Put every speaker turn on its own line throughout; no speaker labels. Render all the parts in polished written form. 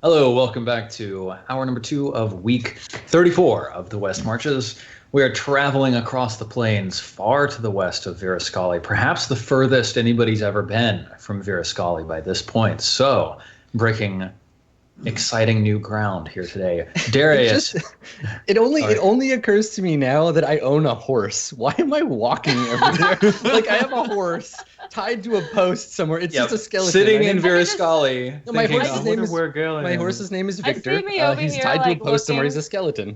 Hello, welcome back to hour number 2 of week 34 of the West Marches. We are traveling across the plains far to the west of Virascali, perhaps the furthest anybody's ever been from Virascali by this point. So, breaking exciting new ground here today. Darius.
It only occurs to me now that I own a horse. Why am I walking everywhere? Like I have a horse tied to a post somewhere. It's just a skeleton.
Sitting in Virascali.
No, my horse's name is Victor.
I see me over
he's
here,
tied to a
like,
post somewhere.
looking.
He's a skeleton.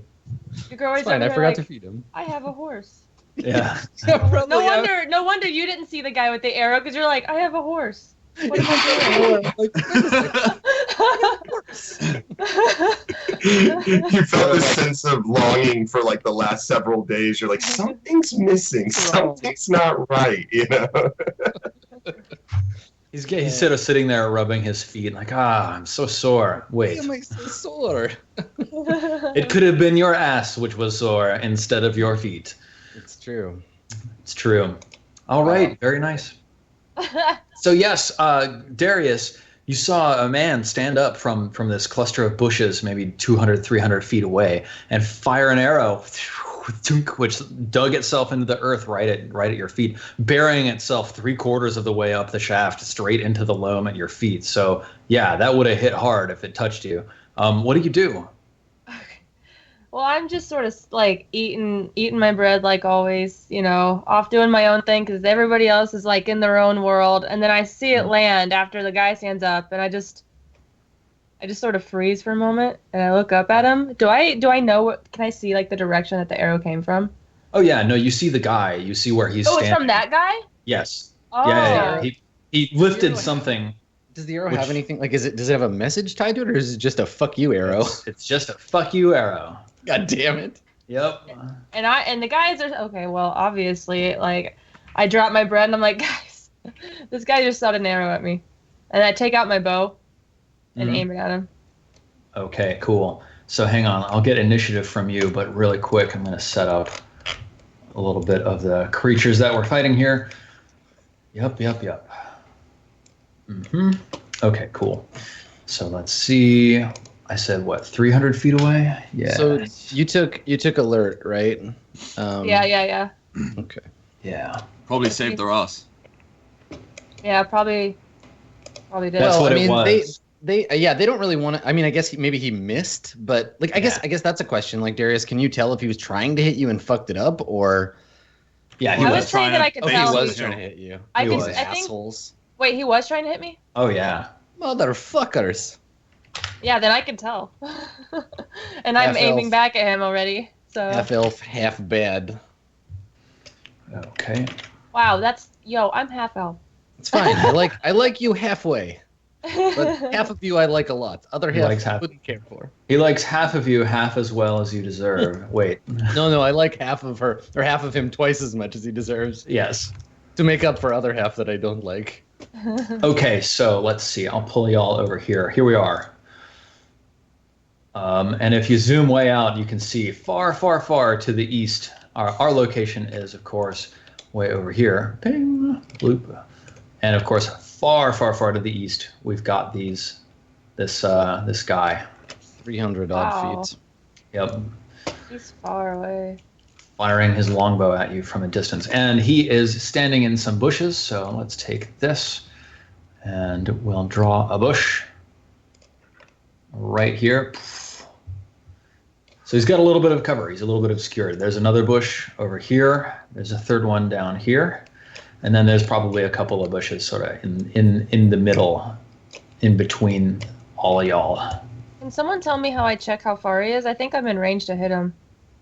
Your girl is
Fine,
over
I
here,
forgot
like,
to feed him.
I have a horse.
Yeah.
No wonder you didn't see the guy with the arrow because you're like, I have a horse. What am I
You felt this sense of longing for like the last several days. You're like, something's missing, something's not right, you know.
He's sort of sitting there rubbing his feet, like, I'm so sore. Wait.
Why am I so sore?
It could have been your ass which was sore instead of your feet.
It's true.
It's true. All right, very nice. So yes, Darius, you saw a man stand up from this cluster of bushes, maybe 200, 300 feet away, and fire an arrow, which dug itself into the earth right at your feet, burying itself 3/4 of the way up the shaft, straight into the loam at your feet. So yeah, that would have hit hard if it touched you. What do you do?
Well, I'm just sort of like eating my bread like always, off doing my own thing because everybody else is like in their own world. And then I see it land after the guy stands up, and I just sort of freeze for a moment, and I look up at him. Do I know what? Can I see like the direction that the arrow came from?
Oh yeah, no, you see the guy. You see where he's standing.
It's from that guy?
Yes.
Oh.
Yeah. He lifted something.
Does the arrow have anything? Like, does it have a message tied to it, or is it just a fuck you arrow?
It's just a fuck you arrow.
God damn it.
Yep.
And the guys are okay. Well, obviously, like, I drop my bread and I'm like, guys, this guy just shot an arrow at me, and I take out my bow and aim it at him.
Okay, cool. So hang on, I'll get initiative from you, but really quick, I'm going to set up a little bit of the creatures that we're fighting here. Yep. Okay, cool. So let's see. I said what, 300 feet away? Yeah.
So you took alert, right?
Yeah.
Okay.
Yeah.
Probably saved their ass.
Yeah, probably did.
That's what it was.
They don't really want to. I mean, I guess maybe he missed, but like I guess that's a question. Like, Darius, can you tell if he was trying to hit you and fucked it up, or?
Yeah,
I would say that I could tell.
He was trying to hit you.
I
was.
think.
Assholes.
Wait, he was trying to hit me?
Oh yeah.
Motherfuckers.
Yeah, then I can tell. And I'm aiming back at him already. So
half elf, half bad.
Okay.
Wow, I'm half elf.
It's fine. I like you halfway. But half of you I like a lot. Other half I wouldn't care for.
He likes half of you half as well as you deserve. Wait.
No, I like half of her, or half of him twice as much as he deserves.
Yes.
To make up for other half that I don't like.
Okay, so let's see. I'll pull y'all over here. Here we are. And if you zoom way out, you can see far, far, far to the east. Our location is, of course, way over here. Ping, bloop. And of course, far, far, far to the east, we've got this guy.
300 odd feet.
Yep.
He's far away.
Firing his longbow at you from a distance. And he is standing in some bushes, so let's take this and we'll draw a bush right here. So he's got a little bit of cover. He's a little bit obscured. There's another bush over here. There's a third one down here. And then there's probably a couple of bushes sort of in the middle, in between all of y'all.
Can someone tell me how I check how far he is? I think I'm in range to hit him.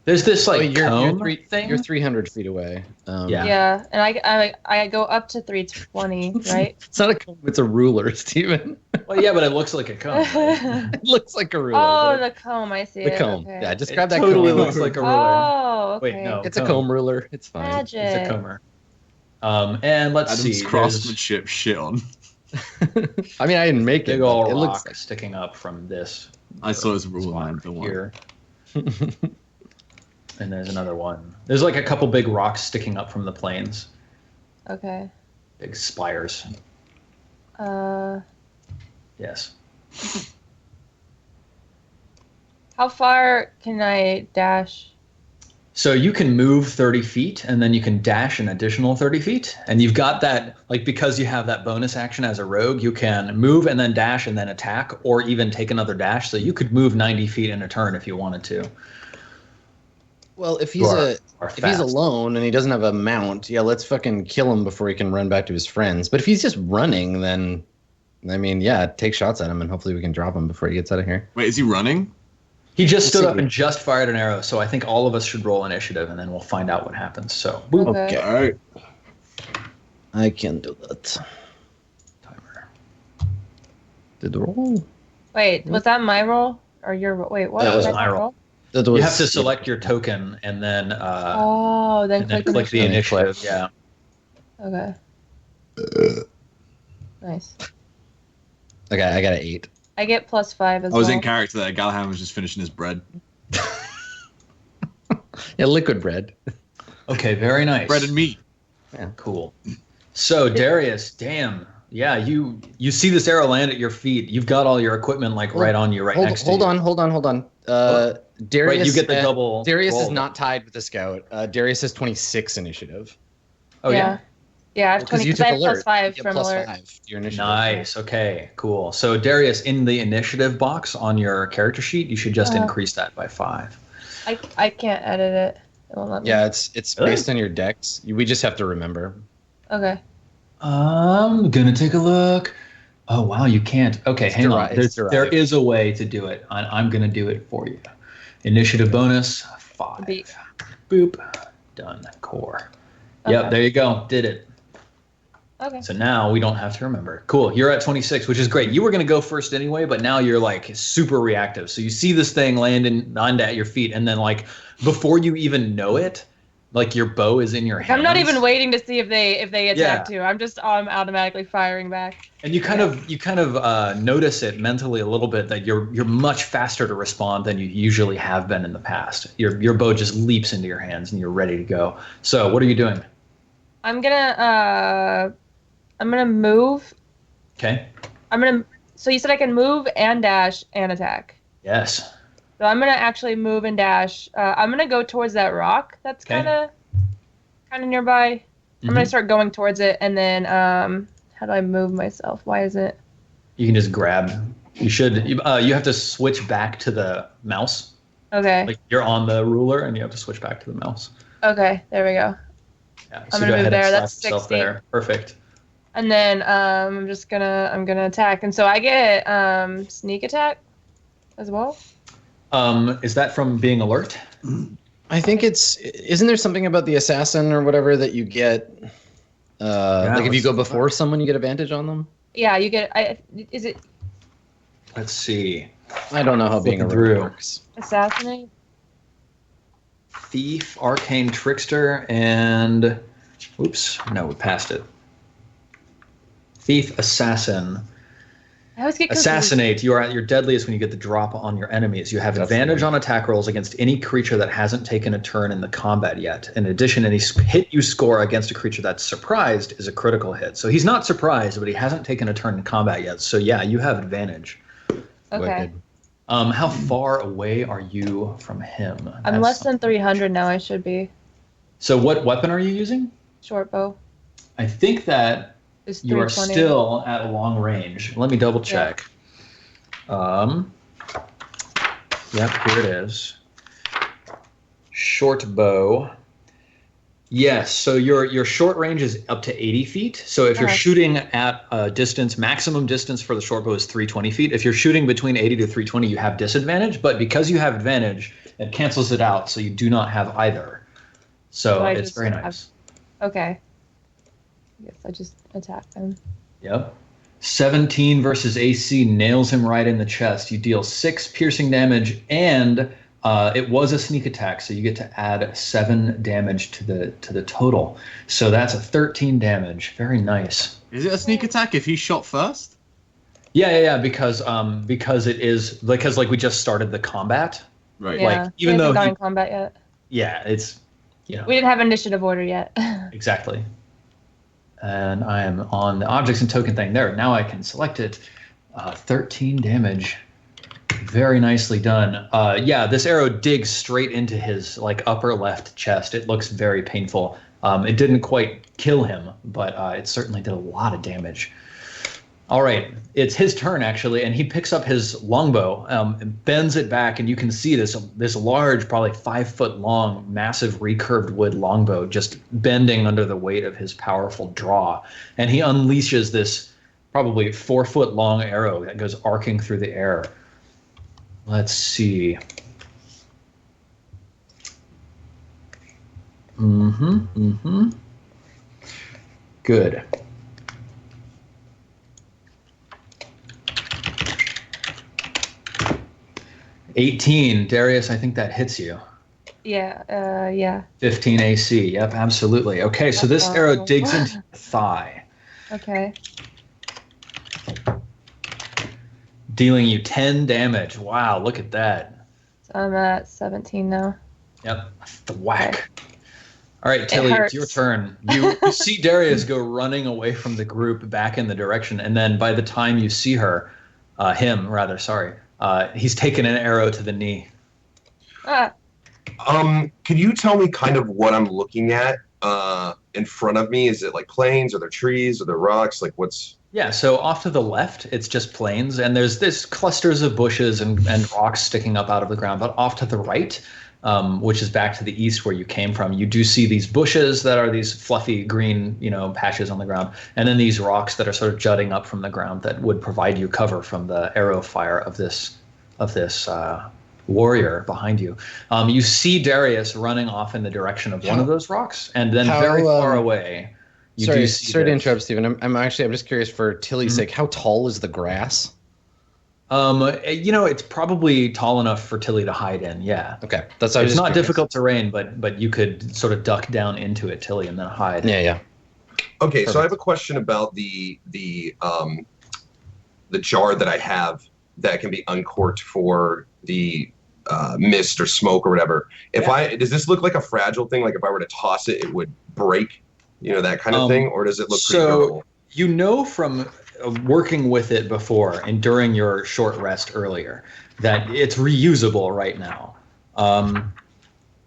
There's this cone thing.
You're 300 feet away.
Yeah, and I go up to 320, right?
It's not a cone, it's a ruler, Steven.
Well, yeah, but it looks like a comb. Right?
It looks like a ruler.
Oh, the comb, I see
the
it.
comb.
Okay.
Yeah, just grab that
totally
comb.
Looks like a ruler.
Oh, okay.
Wait, no.
It's a comb ruler. It's fine.
Magic.
It's a comber. And let's
Adam's
see.
craftsmanship shit on.
I mean, I didn't make it.
Big old
it
rock
looks like
sticking up from this.
I saw his rule man. Don't worry.
Here. And there's another one. There's like a couple big rocks sticking up from the plains.
Okay.
Big spires. Yes.
How far can I dash?
So you can move 30 feet, and then you can dash an additional 30 feet. And you've got that, like, because you have that bonus action as a rogue, you can move and then dash and then attack, or even take another dash. So you could move 90 feet in a turn if you wanted to.
Well, if he's alone and he doesn't have a mount, yeah, let's fucking kill him before he can run back to his friends. But if he's just running, then, I mean, yeah, take shots at him, and hopefully we can drop him before he gets out of here.
Wait, is he running?
He just stood up and just fired an arrow, so I think all of us should roll initiative, and then we'll find out what happens. So, boop.
Okay.
All right.
I can do that.
Timer.
Did the roll?
Wait, was that my roll or your roll? Wait, what?
That was
Did
my
I
roll.
That
You
was,
have to select your token, and then
then
click the initiative. Yeah.
Okay. Nice.
Okay, I got an 8.
I get +5 as well.
I was in character there. Galahad was just finishing his bread.
Yeah, liquid bread.
Okay, very nice.
Bread and meat.
Yeah.
Cool. So Darius, damn. Yeah, you see this arrow land at your feet. You've got all your equipment like right on you, next to you.
Hold on. Darius,
right, you get the double.
Darius
roll.
is not tied with the scout. Darius has 26 initiative.
Oh yeah.
Yeah, I have 20 because I have +5
you
from
get
alert.
+5 to your initiative.
Nice. Okay. Cool. So Darius, in the initiative box on your character sheet, you should just increase that by 5.
I can't edit it. It won't let me.
Yeah, it's
Really?
based on your decks. We just have to remember.
Okay.
I'm gonna take a look. Oh wow, you can't. Okay, hang on. There is a way to do it. I'm gonna do it for you. Initiative bonus 5.
Beat.
Boop. Done. Core.
Okay.
Yep. There you go. Did it.
Okay.
So now we don't have to remember. Cool. You're at 26, which is great. You were going to go first anyway, but now you're like super reactive. So you see this thing land at your feet, and then like before you even know it, like your bow is in your hands.
I'm not even waiting to see if they attack too. I'm automatically firing back.
And you kind of notice it mentally a little bit that you're much faster to respond than you usually have been in the past. Your bow just leaps into your hands and you're ready to go. So what are you doing?
I'm gonna move.
Okay.
So you said I can move and dash and attack.
Yes.
So I'm gonna actually move and dash. I'm gonna go towards that rock that's kind of nearby. I'm gonna start going towards it, and then how do I move myself? Why is it?
You can just grab. You should. You have to switch back to the mouse.
Okay.
Like you're on the ruler, and you have to switch back to the mouse.
Okay. There we go.
Yeah.
I'm gonna move there. That's 60.
There. Perfect.
And then I'm gonna attack, and so I get sneak attack as well.
Is that from being alert?
I think isn't there something about the assassin or whatever that you get? Like if you go before someone, you get advantage on them?
Yeah, you get. Is it
Let's see.
I don't know how being alert works.
assassinate?
Thief, arcane trickster, and oops, no, we passed it. Thief, assassin.
I always get confused.
Assassinate. You are at your deadliest when you get the drop on your enemies. You have advantage on attack rolls against any creature that hasn't taken a turn in the combat yet. In addition, any hit you score against a creature that's surprised is a critical hit. So he's not surprised, but he hasn't taken a turn in combat yet. So yeah, you have advantage.
Okay.
Wicked.
How far away are you from him?
I'm less than 300 now. I should be.
So what weapon are you using?
Short bow.
I think that
It's
you are
320.
still at a long range. Let me double check. Yep, here it is. Short bow. Yes, so your short range is up to 80 feet. So if you're shooting at a distance, maximum distance for the short bow is 320 feet. If you're shooting between 80 to 320, you have disadvantage. But because you have advantage, it cancels it out, so you do not have either. So it's very nice.
Okay. Yes, I just attacked him.
Yep. 17 versus AC nails him right in the chest. You deal 6 piercing damage, and it was a sneak attack, so you get to add 7 damage to the total. So that's a 13 damage. Very nice.
Is it a sneak attack if he shot first?
Yeah. Because like we just started the combat.
Right.
Yeah.
Like even though
we haven't gone in combat yet.
Yeah, it's
we didn't have initiative order yet.
Exactly. And I am on the objects and token thing there. Now I can select it. 13 damage. Very nicely done. Yeah, this arrow digs straight into his like upper left chest. It looks very painful. It didn't quite kill him, but it certainly did a lot of damage. All right, it's his turn actually, and he picks up his longbow, and bends it back, and you can see this large, probably 5 foot long, massive recurved wood longbow just bending under the weight of his powerful draw, and he unleashes this probably 4 foot long arrow that goes arcing through the air. Let's see. Good. $18, Darius. I think that hits you.
Yeah.
15 AC. Yep, absolutely. Okay, so this arrow digs into your thigh.
Okay.
Dealing you 10 damage. Wow, look at that.
So I'm at 17 now.
Yep, thwack. Okay. All right, Tilly, it's your turn. You see Darius go running away from the group back in the direction, and then by the time you see he's taken an arrow to the knee.
Can you tell me kind of what I'm looking at in front of me? Is it like plains, or there trees, or there rocks? Like what's...
Yeah, so off to the left, it's just plains, and there's this clusters of bushes and rocks sticking up out of the ground. But off to the right, which is back to the east where you came from, you do see these bushes that are these fluffy green, patches on the ground, and then these rocks that are sort of jutting up from the ground that would provide you cover from the arrow fire of this warrior behind you. You see Darius running off in the direction of one of those rocks, and then very far away.
Sorry to interrupt, Stephen. I'm just curious for Tilly's sake. How tall is the grass?
It's probably tall enough for Tilly to hide in. Yeah.
Okay,
it's not difficult terrain, but you could sort of duck down into it, Tilly, and then hide.
Yeah.
Okay, Perfect. So I have a question about the jar that I have that can be uncorked for the mist or smoke or whatever. Does this look like a fragile thing? Like if I were to toss it, it would break? That kind of thing, or does it look pretty durable?
From working with it before and during your short rest earlier that it's reusable right now.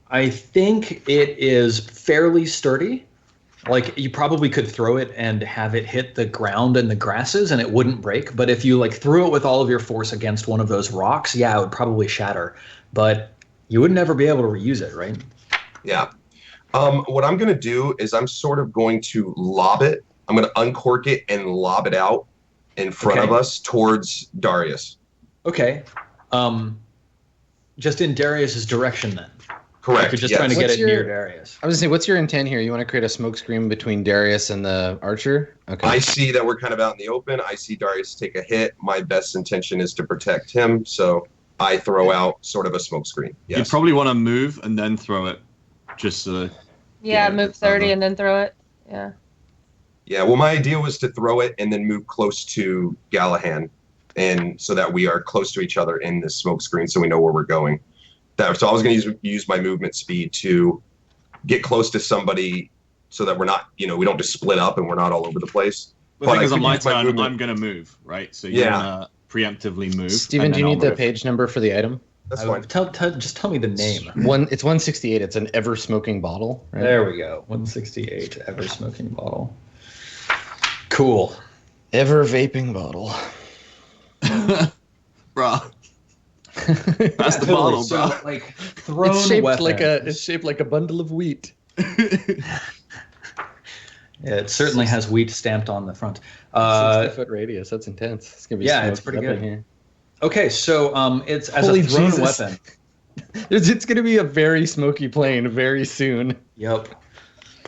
I think it is fairly sturdy. Like you probably could throw it and have it hit the ground and the grasses and it wouldn't break. But if you threw it with all of your force against one of those rocks, it would probably shatter. But you would never be able to reuse it, right?
Yeah. What I'm going to do is I'm sort of going to lob it. I'm going to uncork it and lob it out in front of us towards Darius.
Okay. Just in Darius's direction then.
Correct.
You're just trying to get it near Darius.
I was going to say, what's your intent here? You want to create a smoke screen between Darius and the archer? Okay.
I see that we're kind of out in the open. I see Darius take a hit. My best intention is to protect him, so I throw out sort of a smoke screen. Yes.
You probably want to move and then throw it. Just move
30 and then throw it. Yeah.
Yeah, well, my idea was to throw it and then move close to Gallahan, and so that we are close to each other in this smoke screen, so we know where we're going. So I was going to use my movement speed to get close to somebody, so that we're not, we don't just split up and we're not all over the place.
The thing is, on my turn, I'm going to move, right? So you're going to preemptively move.
Stephen, do you need the page number for the item?
That's fine.
Just tell me the name.
It's 168. It's an ever smoking bottle. Right?
There we go. 168 ever smoking bottle. Cool.
Ever vaping bottle.
Bruh. That's the bottle, bro.
Thrown
it's shaped like a bundle of wheat.
It certainly has wheat stamped on the front.
60-foot radius. That's intense. It's gonna be
it's pretty good. Here. Okay, so it's as a thrown weapon.
It's going to be a very smoky plane very soon.
Yep.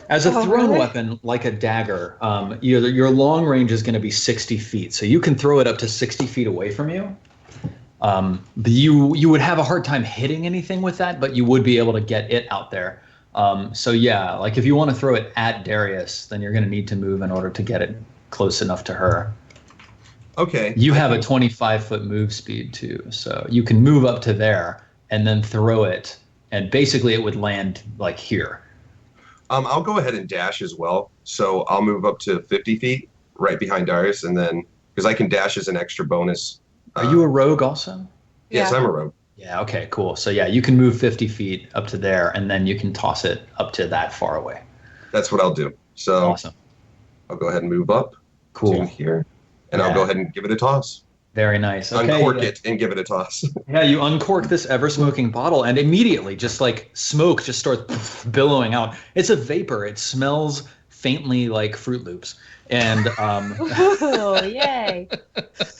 As a thrown weapon, like a dagger, your long range is going to be 60 feet. So you can throw it up to 60 feet away from you. But you would have a hard time hitting anything with that, but you would be able to get it out there. If you want to throw it at Darius, then you're going to need to move in order to get it close enough to her.
Okay.
You have a 25-foot move speed too, so you can move up to there and then throw it, and basically it would land here.
I'll go ahead and dash as well, so I'll move up to 50 feet right behind Darius, and then because I can dash as an extra bonus.
Are you a rogue also?
Yes, I'm a rogue.
Yeah, okay, cool. So yeah, you can move 50 feet up to there, and then you can toss it up to that far away.
That's what I'll do. So
awesome.
I'll go ahead and move up to here, and I'll go ahead and give it a toss.
Very nice. Okay,
uncork it and give it a toss.
Yeah, you uncork this ever-smoking bottle, and immediately, just like smoke just starts billowing out. It's a vapor. It smells faintly like Fruit Loops. And
oh, yay!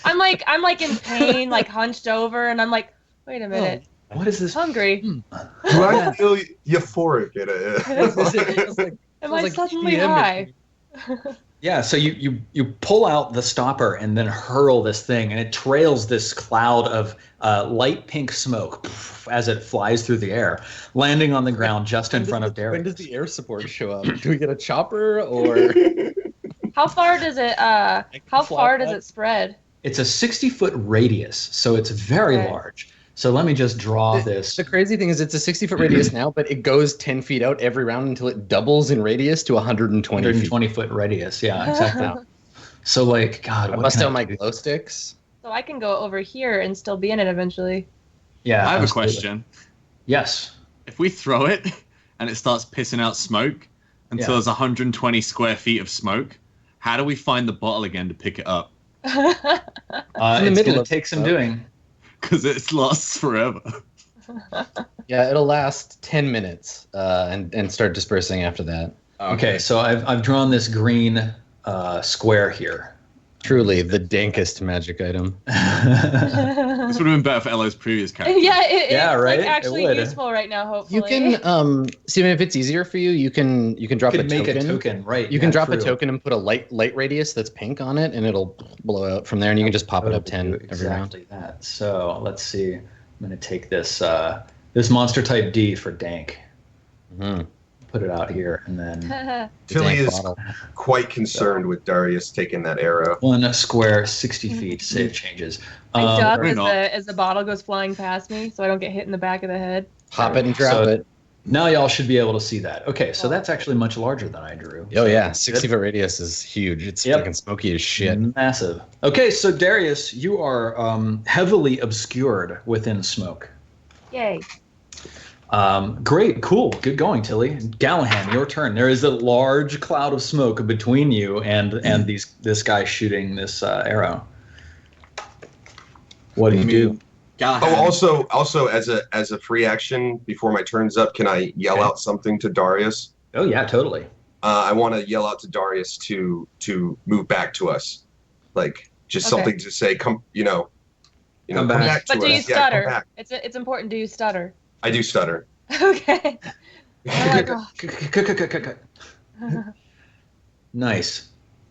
I'm like in pain, like hunched over, and I'm like, wait a minute.
What is this?
Hungry.
Do I feel euphoric in
it? Am I suddenly high?
Yeah, so you pull out the stopper and then hurl this thing, and it trails this cloud of light pink smoke as it flies through the air, landing on the ground just in front of Darius.
When does the air support show up? Do we get a chopper or?
How far does it? How far does it spread?
It's a 60-foot radius, so it's very large. So let me just draw this.
The crazy thing is it's a 60-foot radius now, but it goes 10 feet out every round until it doubles in radius to 120
foot radius. Yeah, exactly. So like, God,
I must have my glow sticks.
So I can go over here and still be in it eventually.
Yeah.
I have a question.
Yes.
If we throw it and it starts pissing out smoke until there's 120 square feet of smoke, how do we find the bottle again to pick it up?
It's going to take some doing.
Because it lasts forever.
Yeah, it'll last 10 minutes and start dispersing after that.
Okay, so I've drawn this green square here.
Truly the dankest magic item.
This would have been better for Ella's previous character.
Yeah, it's
right?
like actually useful right now, hopefully.
You can see if it's easier for you, you can drop a token.
Make a token, right?
You can drop a token and put a light radius that's pink on it, and it'll blow out from there, and you can just pop it up 10 every round.
Exactly that. So let's see. I'm going to take this this monster type D for dank.
Mm-hmm.
Put it out here, and then
Philly is quite concerned with Darius taking that arrow.
1 square, 60 feet. Save changes.
I duck as the bottle goes flying past me, so I don't get hit in the back of the head.
Pop it and drop it.
Now y'all should be able to see that. Okay, so that's actually much larger than I drew.
Oh yeah, 60-foot radius is huge. It's fucking smoky as shit.
Massive. Okay, so Darius, you are heavily obscured within smoke.
Yay.
Great, cool, good going, Tilly. Gallahan, your turn. There is a large cloud of smoke between you and this guy shooting this arrow. What do you do?
Gallahan.
Also as a free action before my turn's up, can I yell out something to Darius?
Oh yeah, totally.
I want to yell out to Darius to move back to us, like just something to say. Come back to us.
But do you stutter? It's important. Do you stutter?
I do stutter.
Okay.
Nice.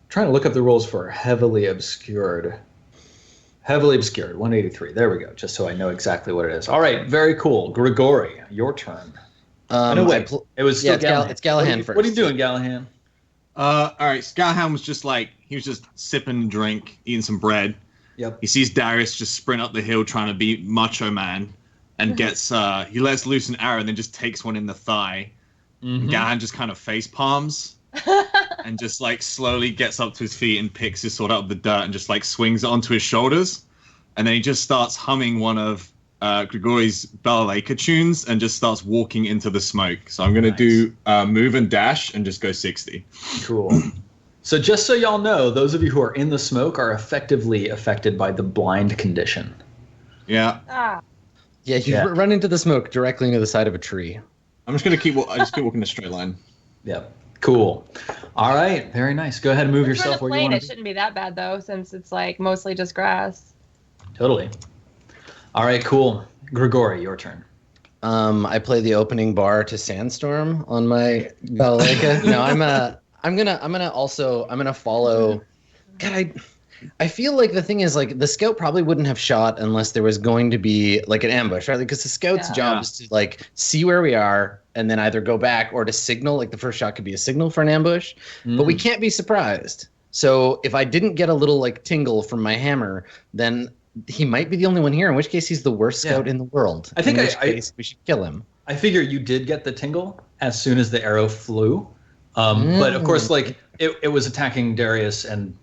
Trying to look up the rules for heavily obscured. Heavily obscured, 183. There we go, just so I know exactly what it is. All right, very cool. Grigori, your turn. It was still Gallahan.
It's Gallahan first.
What are you doing, Gallahan?
All right, Gallahan was just sipping a drink, eating some bread.
Yep.
He sees Darius just sprint up the hill trying to be Macho Man, and he lets loose an arrow and then just takes one in the thigh. Mm-hmm. Gallahan just kind of face palms. And just slowly gets up to his feet and picks his sword out of the dirt and just swings it onto his shoulders, and then he just starts humming one of Grigori's balalaika tunes and just starts walking into the smoke. So I'm gonna do move and dash and just go 60.
Cool. So just so y'all know, those of you who are in the smoke are effectively affected by the blind condition.
Yeah.
Yeah, you run into the smoke directly into the side of a tree.
I'm just gonna keep walking a straight line.
Yep. Cool. All right. Very nice. Go ahead and move yourself where you want to.
It shouldn't be that bad though, since it's mostly just grass.
Totally. All right. Cool. Grigori, your turn.
I play the opening bar to Sandstorm on my balalaika. No, I'm gonna follow. God, I feel like the thing is the scout probably wouldn't have shot unless there was going to be an ambush, right? Because the scout's job is to see where we are and then either go back or to signal. The first shot could be a signal for an ambush, but we can't be surprised. So if I didn't get a little tingle from my hammer, then he might be the only one here. In which case, he's the worst scout in the world.
I think
we should kill him.
I figure you did get the tingle as soon as the arrow flew, but of course, it was attacking Darius, and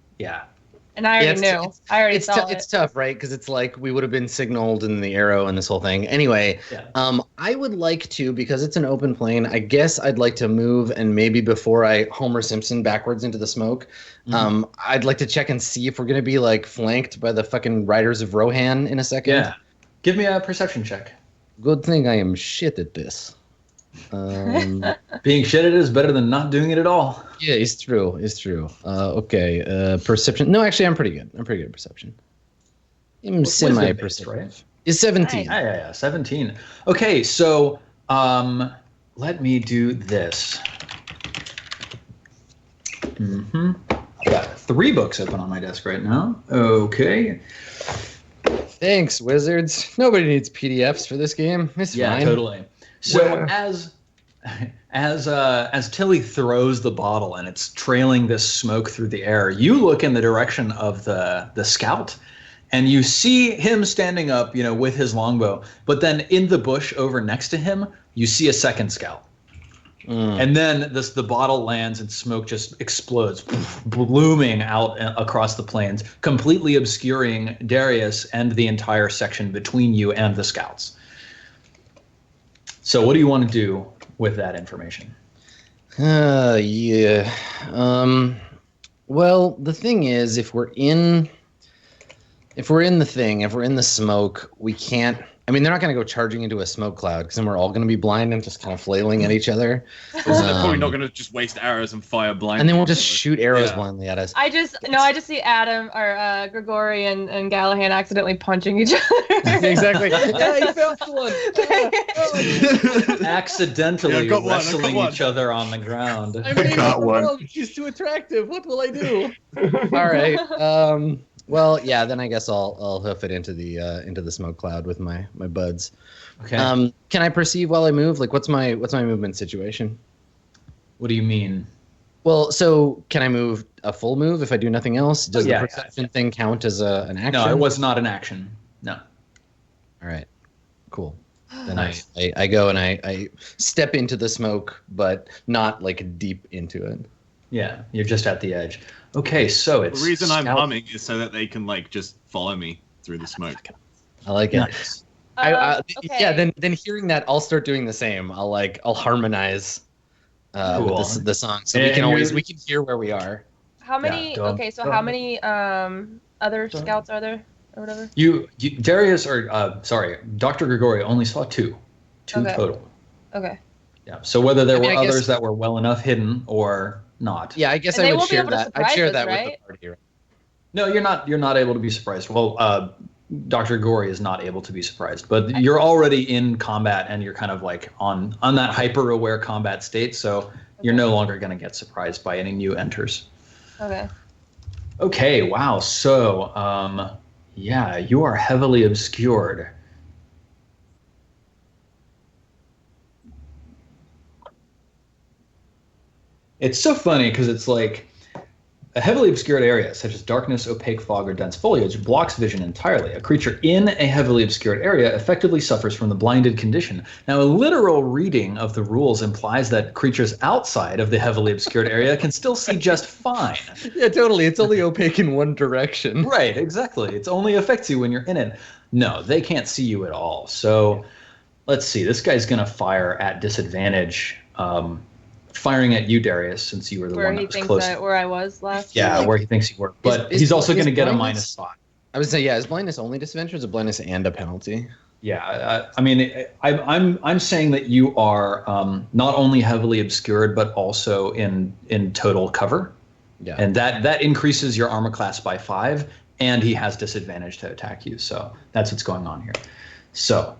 And I already knew. I already saw it.
It's tough, right? Because it's like we would have been signaled in the arrow and this whole thing. Anyway, I would like to, because it's an open plane, I guess I'd like to move, and maybe before I Homer Simpson backwards into the smoke, I'd like to check and see if we're going to be like flanked by the fucking Riders of Rohan in a second.
Yeah. Give me a perception check.
Good thing I am shit at this.
Being shit at it is better than not doing it at all.
Yeah, it's true. Okay. Perception. No, actually, I'm pretty good. I'm pretty good at perception. I'm semi-perceptive. Right? It's 17.
Yeah. 17. Okay, so let me do this. I've got 3 books open on my desk right now. Okay.
Thanks, wizards. Nobody needs PDFs for this game. It's fine.
Yeah, totally. So as Tilly throws the bottle and it's trailing this smoke through the air, you look in the direction of the scout, and you see him standing up, with his longbow. But then in the bush over next to him, you see a second scout. And then the bottle lands and smoke just explodes, blooming out across the plains, completely obscuring Darius and the entire section between you and the scouts. So what do you want to do with that information?
Yeah. Well, the thing is, if we're in the smoke, we can't. I mean, they're not going to go charging into a smoke cloud, because then we're all going to be blind and just kind of flailing at each other.
They're probably not going to just waste arrows and fire blindly.
And then we'll just shoot arrows blindly at us.
I just see Adam or Grigori and Gallahan accidentally punching each other.
Exactly. Yeah, he fell one.
Accidentally wrestling each other on the ground.
I got one. She's too attractive. What will I do? All right. Well, yeah. Then I guess I'll hoof it into the smoke cloud with my buds.
Okay.
Can I perceive while I move? Like, what's my movement situation?
What do you mean?
Well, so can I move a full move if I do nothing else? Does the perception thing count as an action?
No, it was not an action. No.
All right. Cool. Then
Nice.
I go and I step into the smoke, but not like deep into it.
Yeah, you're just at the edge. Okay, so it's
the reason I'm humming is so that they can just follow me through the smoke.
I like it.
Nice.
Okay. Yeah. Then hearing that, I'll start doing the same. I'll harmonize with the song, so we can hear where we are.
How many? How many other scouts are there, or whatever?
You Darius, or Dr. Grigori only saw two total.
Okay.
Yeah. So whether there were others that were well enough hidden or not.
Yeah, I guess I would share that. I'd share that with the party. Right?
No, you're not. You're not able to be surprised. Well, Dr. Gory is not able to be surprised, but you're already in combat and you're kind of like on that hyper-aware combat state, so you're no longer going to get surprised by any new enters.
Okay.
Okay. Wow. So, yeah, you are heavily obscured. It's so funny because it's like a heavily obscured area, such as darkness, opaque fog, or dense foliage, blocks vision entirely. A creature in a heavily obscured area effectively suffers from the blinded condition. Now, a literal reading of the rules implies that creatures outside of the heavily obscured area can still see just fine.
Yeah, totally. It's only opaque in one direction.
Right, exactly. It only affects you when you're in it. No, they can't see you at all. So, let's see. This guy's going to fire at disadvantage. Firing at you, Darius, since you were the one that was close.
Where I was last.
Yeah, where he thinks you were. But he's also going to get a -5.
I would say, yeah, is blindness only disadvantage, or is it blindness and a penalty?
Yeah, I mean, I'm saying that you are not only heavily obscured, but also in total cover. Yeah. And that increases your armor class by 5, and he has disadvantage to attack you. So that's what's going on here. So.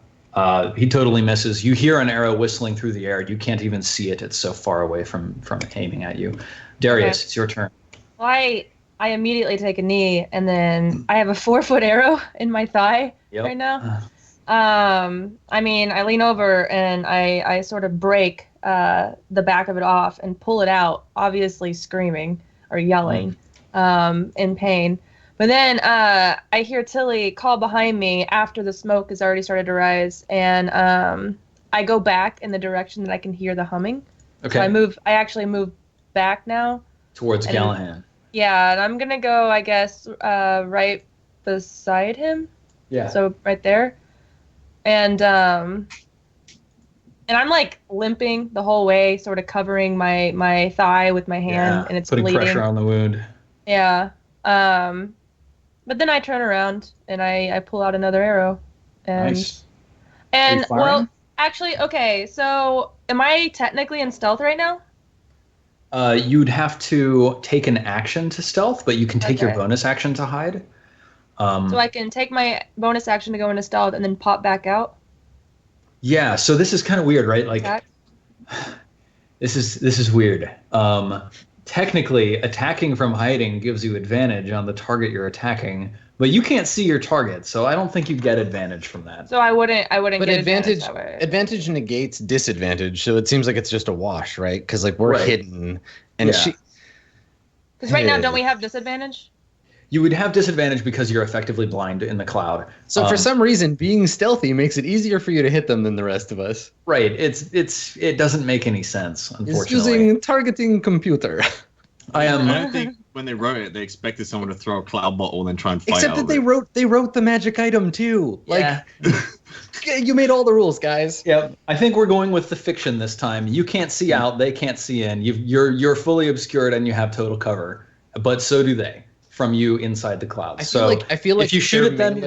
He totally misses. You hear an arrow whistling through the air. You can't even see it. It's so far away from aiming at you. Darius, It's your turn.
Well, I immediately take a knee, and then I have a 4-foot arrow in my thigh right now. I mean, I lean over and I sort of break the back of it off and pull it out, obviously screaming or yelling in pain. But then I hear Tilly call behind me after the smoke has already started to rise, and I go back in the direction that I can hear the humming.
Okay.
So I actually move back now.
Towards Gallahan.
Yeah, and I'm gonna go, I guess, right beside him.
Yeah.
So right there. And I'm like limping the whole way, sort of covering my thigh with my hand, and it's
putting
bleeding.
pressure on the wound.
Yeah. But then I turn around and I pull out another arrow. And
Nice.
and well, actually, okay, so am I technically in stealth right now?
You'd have to take an action to stealth, but you can take your
Okay.
bonus action to hide.
So I can take my bonus action to go into stealth and then pop back out?
Yeah, so this is kind of weird, right? Like,
Attack?
this is weird. Technically, attacking from hiding gives you advantage on the target you're attacking, but you can't see your target, so I don't think you get advantage from that.
So I wouldn't
But
get
advantage
that way.
advantage negates disadvantage, so it seems like it's just a wash, right? Because like we're hidden, and
Yeah.
she.
Because right now, don't we have disadvantage?
You would have disadvantage because you're effectively blind in the cloud.
So for some reason, being stealthy makes it easier for you to hit them than the rest of us.
Right. It doesn't make any sense, unfortunately.
It's using targeting computer.
I am.
I don't think when they wrote it, they expected someone to throw a cloud bottle and then try and fight
Except
out
that
of
they wrote the magic item too.
Yeah.
Like you made all the rules, guys.
Yep. I think we're going with the fiction this time. You can't see out, they can't see in. You're fully obscured and you have total cover, but so do they from you inside the cloud.
I feel like
if you shoot at them,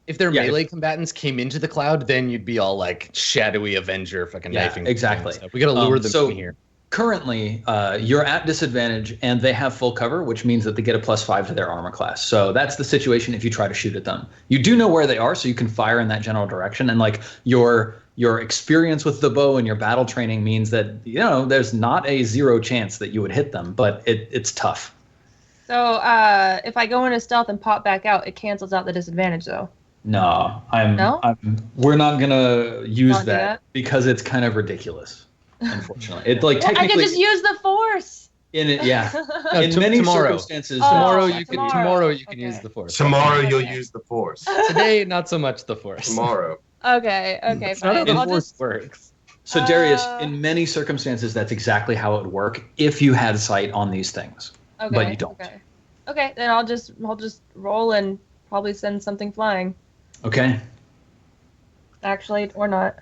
if their melee combatants came into the cloud, then you'd be all like shadowy Avenger, fucking knifing.
Exactly.
We gotta lure them
so
from here.
Currently, you're at disadvantage, and they have full cover, which means that they get a +5 to their armor class. So that's the situation if you try to shoot at them. You do know where they are, so you can fire in that general direction. And like your experience with the bow and your battle training means that there's not a 0 chance that you would hit them, but it's tough.
So if I go into stealth and pop back out, it cancels out the disadvantage, though.
No, we're not gonna use that because it's kind of ridiculous. Unfortunately, it like technically.
I can just use the force.
In it, yeah. In many circumstances,
tomorrow you can use the force.
Tomorrow you'll use the force.
Today, not so much the force.
Tomorrow.
Okay,
That's
fine.
not how the force works.
So Darius, in many circumstances, that's exactly how it would work if you had sight on these things.
Okay,
but you don't.
Okay, then I'll just roll and probably send something flying.
Okay.
Actually, or not.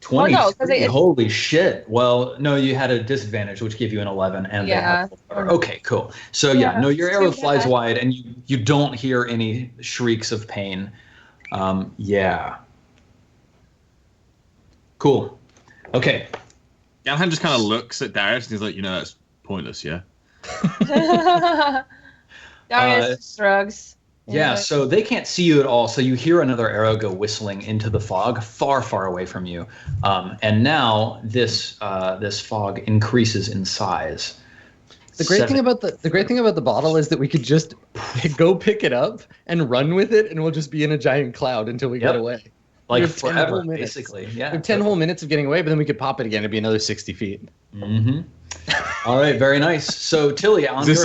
20.
Oh, no,
holy shit. Well, no, you had a disadvantage, which gave you an 11, and they had full cover. Okay, cool. So your arrow flies wide, and you don't hear any shrieks of pain. Yeah. Cool. Okay.
Galhan just kind of looks at Darius and he's like, that's pointless, yeah?
Darius shrugs.
Yeah, so they can't see you at all. So you hear another arrow go whistling into the fog, far, far away from you. And now this fog increases in size.
The great thing about the bottle is that we could just go pick it up and run with it, and we'll just be in a giant cloud until we get away.
Like forever, basically. Yeah.
We have 10 whole minutes of getting away, but then we could pop it again. It'd be another 60 feet.
Mm-hmm. All right, very nice. So Tilly,
is this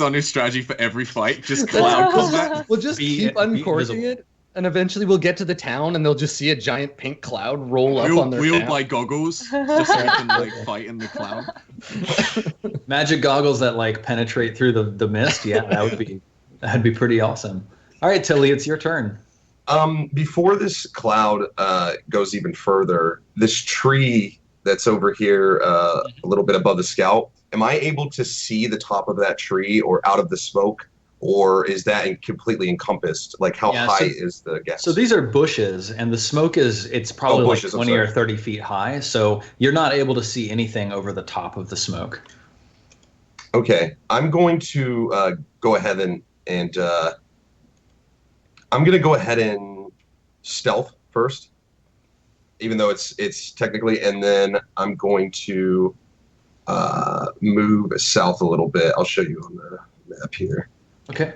our new strategy for every fight? Just cloud combat?
We'll just keep uncorking it, and eventually we'll get to the town, and they'll just see a giant pink cloud roll up on their
We'll buy goggles just so we can fight in the cloud.
Magic goggles that penetrate through the mist. Yeah, that'd be pretty awesome. All right, Tilly, it's your turn.
Before this cloud goes even further, this tree that's over here a little bit above the scout, am I able to see the top of that tree or out of the smoke, or is that completely encompassed? Like how high is the gas?
So these are bushes, and the smoke it's probably
bushes,
20 or 30 feet high, so you're not able to see anything over the top of the smoke.
Okay, I'm going to go ahead and I'm going to go ahead and stealth first, even though it's technically, and then I'm going to move south a little bit. I'll show you on the map here.
Okay.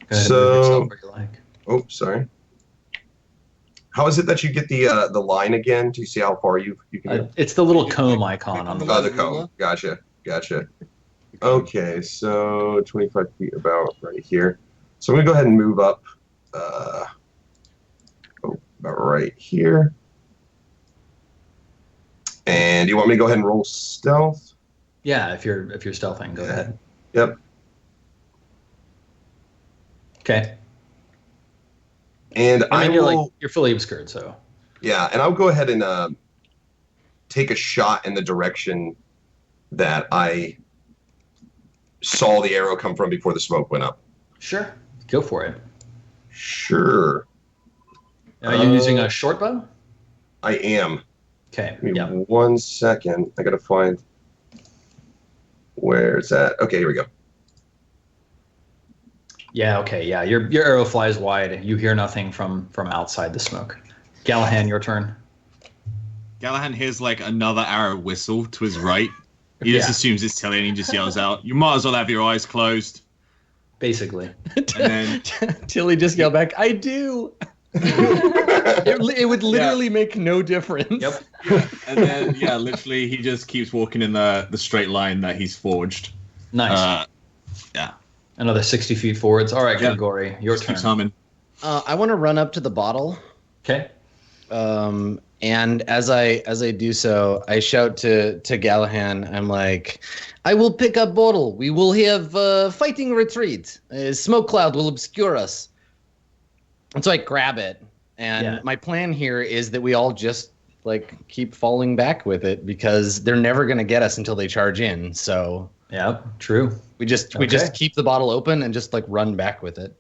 Go ahead and move yourself where you like. Oh, sorry. How is it that you get the line again? Do you see how far you can get?
It's the little comb icon on the
the comb. Gotcha. Okay, so 25 feet about right here. So I'm going to go ahead and move up about right here. And you want me to go ahead and roll stealth?
Yeah, if you're stealthing, go ahead.
Yep.
Okay.
And
I mean, you're fully obscured, so.
Yeah, and I'll go ahead and take a shot in the direction that I saw the arrow come from before the smoke went up.
Sure. Go for it.
Sure.
Are you using a short bow?
I am.
Okay.
Give me 1 second. I gotta find where it's at. Okay, here we go.
Yeah. Okay. Yeah. Your arrow flies wide. You hear nothing from outside the smoke. Gallahan, your turn.
Gallahan hears like another arrow whistle to his right. He just assumes it's Tilly and he just yells out, "You might as well have your eyes closed."
Basically.
And then
Tilly just yelled back, "I do." It would literally make no difference.
Yep.
And then literally he just keeps walking in the straight line that he's forged.
Nice.
Yeah.
Another 60 feet forwards. All right, Grigori, your turn.
Keeps humming.
I want to run up to the bottle.
Okay.
And as I do so, I shout to Gallahan. I'm like, "I will pick up bottle. We will have fighting retreat. Smoke cloud will obscure us." And so I grab it. And my plan here is that we all just like keep falling back with it because they're never going to get us until they charge in. So
yeah, true.
We just keep the bottle open and just like run back with it.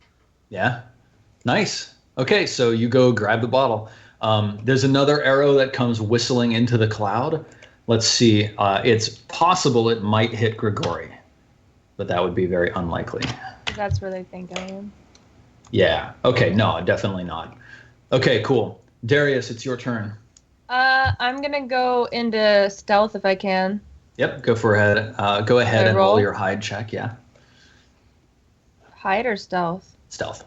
Yeah. Nice. Okay, so you go grab the bottle. There's another arrow that comes whistling into the cloud. Let's see. It's possible it might hit Grigori, but that would be very unlikely.
That's where they think I am.
Yeah. Okay. No, definitely not. Okay, cool. Darius, it's your turn.
I'm gonna go into stealth if I can.
Yep. Go ahead and roll your hide check. Yeah.
Hide or stealth?
Stealth.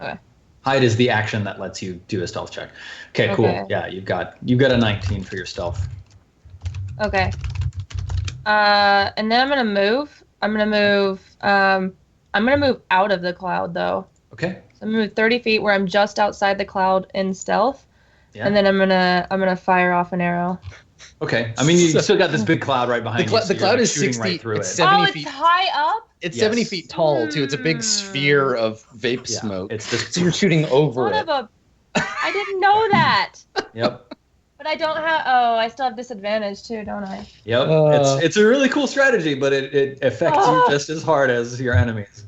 Okay.
Hide is the action that lets you do a stealth check. Okay, cool. Yeah, you've got a 19 for your stealth.
Okay. And then I'm gonna move. I'm gonna move out of the cloud though.
Okay.
So I'm gonna move 30 feet where I'm just outside the cloud in stealth. Yeah. And then I'm gonna fire off an arrow.
Okay. I mean, you still got this big cloud right behind you.
The cloud is 60.
Right through
it's
70 feet. It's high up.
It's 70 feet tall too. It's a big sphere of vape smoke.
It's just
so you're shooting over it.
I didn't know that.
Yep.
But I don't have. Oh, I still have disadvantage too, don't I?
Yep. It's a really cool strategy, but it affects you just as hard as your enemies.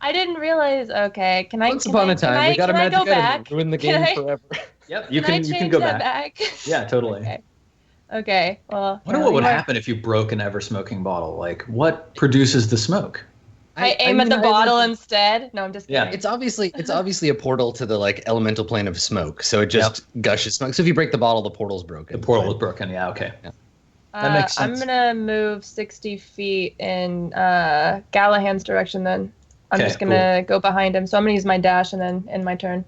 I didn't realize. Okay, can I?
Once upon a time, we got a magic item to win the game forever.
Yep. You can go back. Yeah, totally.
Okay. Well.
I wonder what would happen if you broke an ever-smoking bottle. Like, what produces the smoke?
I aim at the bottle instead. No, I'm just kidding.
Yeah, it's obviously a portal to the like elemental plane of smoke. So it just gushes smoke. So if you break the bottle, the portal's broken.
The portal is broken. Yeah. Okay. Yeah. That makes sense.
I'm gonna move 60 feet in Gallahan's direction. Then I'm just gonna go behind him. So I'm gonna use my dash and then end my turn.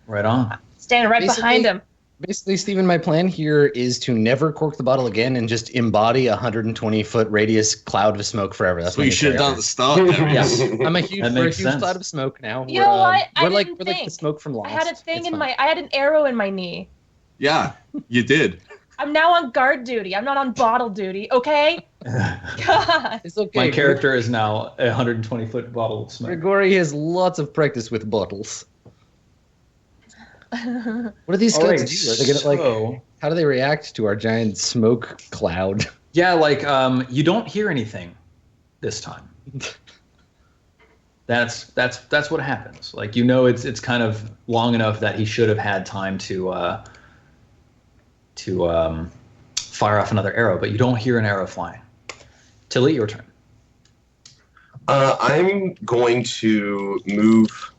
Right on.
Stand right behind him.
Basically, Stephen, my plan here is to never cork the bottle again and just embody a 120-foot radius cloud of smoke forever. That's
what you should have done at the start.
I'm a huge cloud of smoke now.
You know what?
We're like the smoke from Lost.
I had a thing I had an arrow in my knee.
Yeah, you did.
I'm now on guard duty. I'm not on bottle duty. Okay. God.
It's okay.
My character is now a 120-foot bottle of smoke.
Grigori has lots of practice with bottles. What do these scouts do? Are they gonna, how do they react to our giant smoke cloud?
Yeah, you don't hear anything this time. That's what happens. Like, it's kind of long enough that he should have had time to fire off another arrow, but you don't hear an arrow flying. Tilly, your turn.
I'm going to move.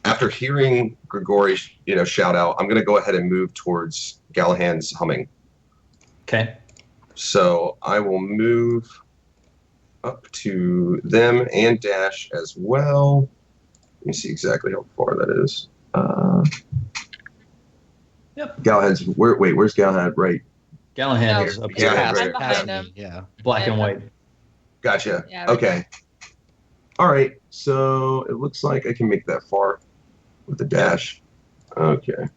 After hearing Grigori, shout out, I'm going to go ahead and move towards Gallahan's humming.
Okay.
So I will move up to them and dash as well. Let me see exactly how far that is.
Yep.
Gallahan's where's Gallahan? Right.
Gallahan is up here.
I'm behind him.
Yeah.
Black and white.
Gotcha.
Yeah,
okay. All right. So it looks like I can make that far with the dash. Okay.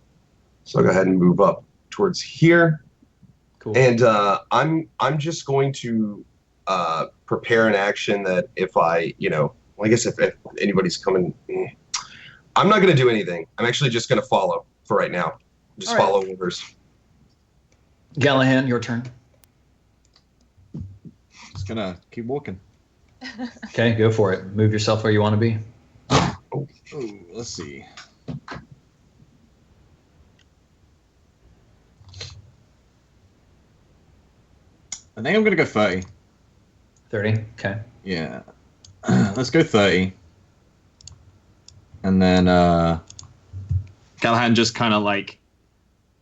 So I'll go ahead and move up towards here.
Cool.
And I'm just going to prepare an action that if I, I guess if anybody's coming, I'm not going to do anything. I'm actually just going to follow for right now. Just follow orders.
Gallahan, your turn.
Just gonna keep walking.
Okay, go for it. Move yourself where you want to be.
Oh, let's see. I think I'm gonna go 30.
30. Okay.
Yeah. Let's go 30. And then Callahan just kind of like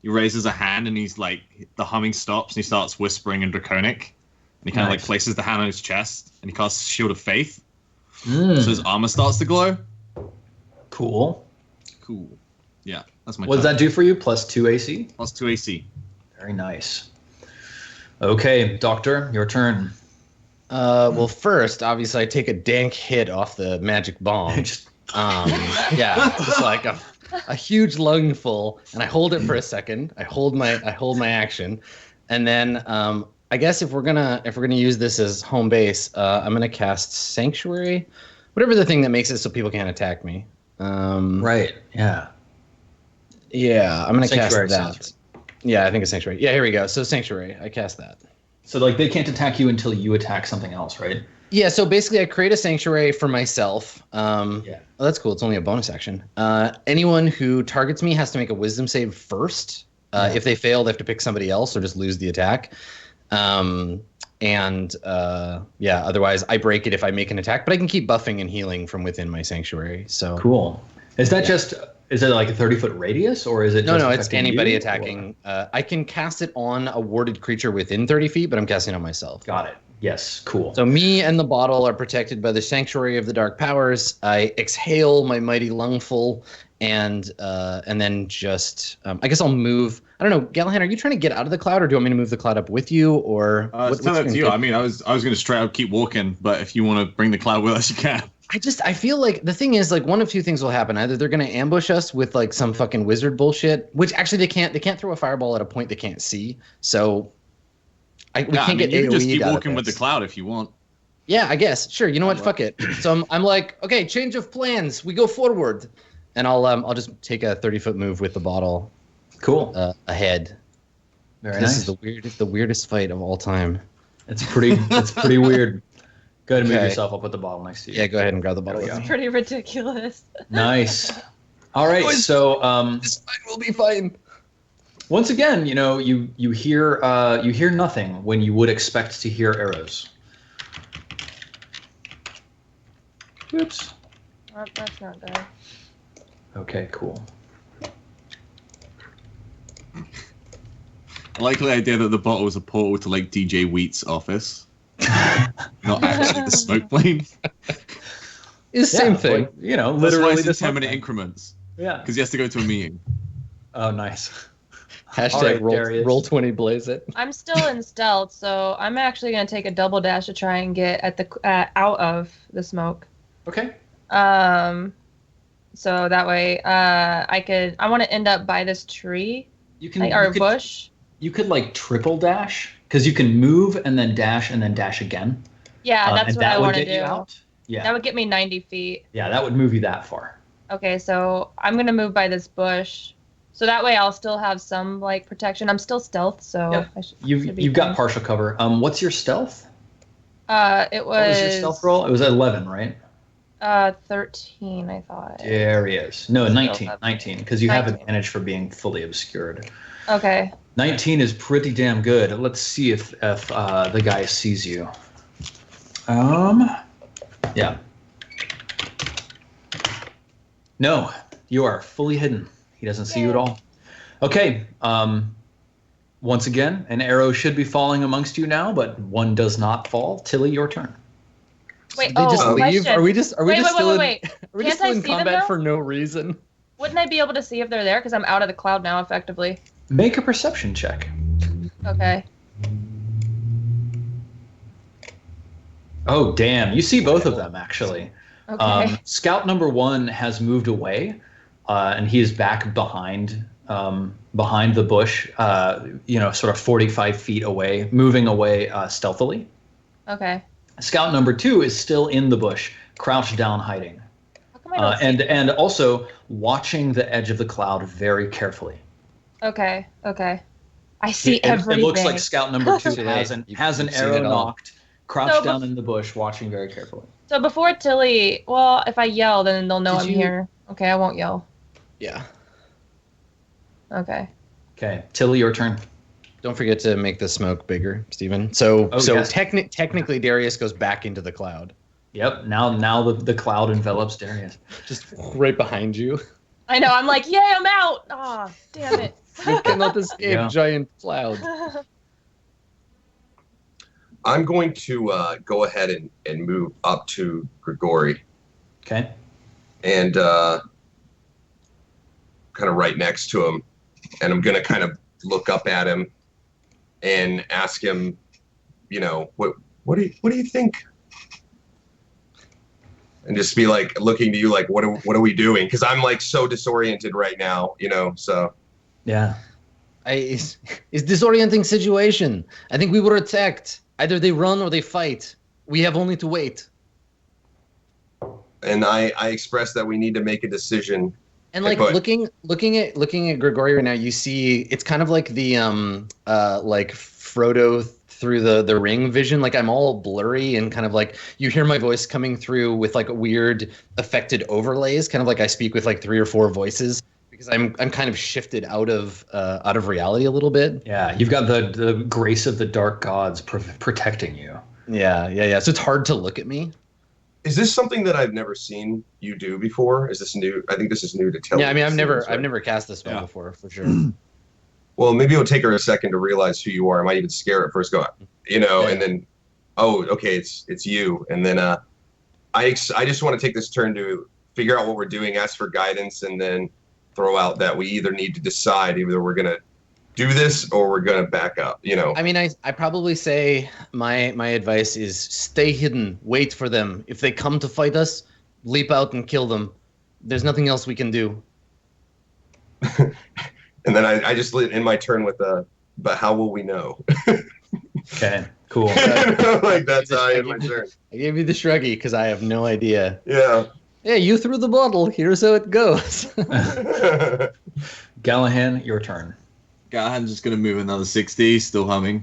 he raises a hand and he's like the humming stops and he starts whispering in Draconic. And he kind of like places the hand on his chest and he casts Shield of Faith. So his armor starts to glow.
Cool.
Cool. Yeah, that's my
What does that do for you? +2 AC?
+2 AC.
Very nice. Okay, Doctor, your turn.
Well, first, obviously, I take a dank hit off the magic bomb. Just like a huge lungful, and I hold it for a second. I hold my action, and then I guess if we're gonna use this as home base, I'm gonna cast Sanctuary, whatever the thing that makes it so people can't attack me.
Right. Yeah.
Yeah, I'm gonna
Sanctuary
cast that. Yeah, I think it's Sanctuary. Yeah, here we go. So Sanctuary, I cast that.
So like they can't attack you until you attack something else, right?
Yeah, so basically I create a Sanctuary for myself.
Yeah.
Oh, that's cool. It's only a bonus action. Anyone who targets me has to make a Wisdom save first. If they fail, they have to pick somebody else or just lose the attack. Otherwise I break it if I make an attack, but I can keep buffing and healing from within my Sanctuary. So
cool. Is that is it like a 30-foot radius, or is it
no, it's anybody attacking. I can cast it on a warded creature within 30 feet, but I'm casting it on myself.
Got it. Yes, cool.
So me and the bottle are protected by the Sanctuary of the Dark Powers. I exhale my mighty lungful, and then just I guess I'll move. I don't know, Gallahan, are you trying to get out of the cloud, or do you want me to move the cloud up with you, or
it's up to you? I mean, I was going to straight up keep walking, but if you want to bring the cloud with us, you can.
I feel like the thing is, like, one of two things will happen. Either they're going to ambush us with like some fucking wizard bullshit, which actually they can't throw a fireball at a point they can't see. So we can't get AoE.
You can just keep
out of
walking with the
this.
cloud if you want.
Yeah, I guess. Sure. You know what? Fuck it. So I'm like, okay, change of plans. We go forward, and I'll just take a 30-foot move with the bottle.
Cool.
Ahead.
Very
this
nice.
is the weirdest fight of all time.
It's pretty weird. Go ahead and move yourself up with the bottle next to you.
Yeah, go ahead and grab the bottle.
It's pretty ridiculous.
Nice. All right, so
this fight will be fine.
Once again, you hear nothing when you would expect to hear arrows. Oops.
Oh, that's not good.
Okay, cool.
I like the idea that the bottle was a portal to like DJ Wheat's office. Not actually the smoke plane.
It's the same thing.
Like, literally
the 10-minute increments.
Yeah.
Because he has to go to a meeting.
Oh, nice.
Hashtag
right,
roll 20 blaze it.
I'm still in stealth, so I'm actually gonna take a double dash to try and get at the out of the smoke.
Okay.
So that way, I want to end up by this tree. Bush.
You could like triple dash because you can move and then dash again.
Yeah, that's what I want to do.
Yeah.
That would get me 90 feet.
Yeah, that would move you that far.
Okay, so I'm gonna move by this bush, so that way I'll still have some like protection. I'm still stealth, so
yep. You've got partial cover. What's your stealth?
What was
your stealth roll? It was 11, right?
13, I thought.
There he is. No, 19, because you have advantage for being fully obscured.
Okay.
19 is pretty damn good. Let's see if the guy sees you. Yeah. No, you are fully hidden. He doesn't see you at all. Okay. Once again, an arrow should be falling amongst you now, but one does not fall. Tilly, your turn.
Wait,
they just leave?
question.
Are we just still in
see
combat for no reason?
Wouldn't I be able to see if they're there? Because I'm out of the cloud now, effectively.
Make a perception check.
Okay.
Oh, damn. You see both of them, actually.
Okay.
Scout number 1 has moved away, and he is back behind the bush, sort of 45 feet away, moving away stealthily.
Okay.
Scout number 2 is still in the bush, crouched down, hiding.
How come
And also watching the edge of the cloud very carefully.
Okay. I see everything.
It looks like Scout number 2 has an arrow knocked, crouched down in the bush, watching very carefully.
So before Tilly, well, if I yell, then they'll know I'm here. Okay, I won't yell.
Yeah.
Okay.
Okay, Tilly, your turn.
Don't forget to make the smoke bigger, Steven. Yes. Technically, Darius goes back into the cloud.
Yep. Now the cloud envelops Darius.
Just right behind you.
I know. I'm like, yay, I'm out. Ah, oh, damn it.
You cannot escape giant cloud.
I'm going to go ahead and move up to Grigori.
Okay.
And kind of right next to him. And I'm going to kind of look up at him and ask him, what do you think? And just be like looking to you like, what are we doing? Because I'm like so disoriented right now, so.
Yeah. It's disorienting situation. I think we were attacked. Either they run or they fight. We have only to wait.
And I expressed that we need to make a decision.
And like looking at Grigori right now, you see it's kind of like the like Frodo through the ring vision. Like I'm all blurry and kind of like you hear my voice coming through with like weird affected overlays, kind of like I speak with like 3 or 4 voices. Because I'm kind of shifted out of reality a little bit.
Yeah, you've got the grace of the dark gods protecting you.
Yeah. So it's hard to look at me.
Is this something that I've never seen you do before? Is this new? I think this is new to tell.
Yeah, I mean, I've never cast this spell before, for sure.
Well, maybe it'll take her a second to realize who you are. I might even scare her at first, and then, oh, okay, it's you, and then I just want to take this turn to figure out what we're doing, ask for guidance, and then throw out that we either need to decide either we're gonna do this or we're gonna back up.
I mean, I probably say my advice is stay hidden, wait for them. If they come to fight us, leap out and kill them. There's nothing else we can do.
And then I just lit in my turn with but how will we know?
Okay, cool.
Like that's how I end my turn.
I gave you the shruggy because I have no idea.
Yeah.
Yeah, you threw the bottle. Here's how it goes.
Gallahan, your turn.
Gallahan's just going to move another 60, still humming.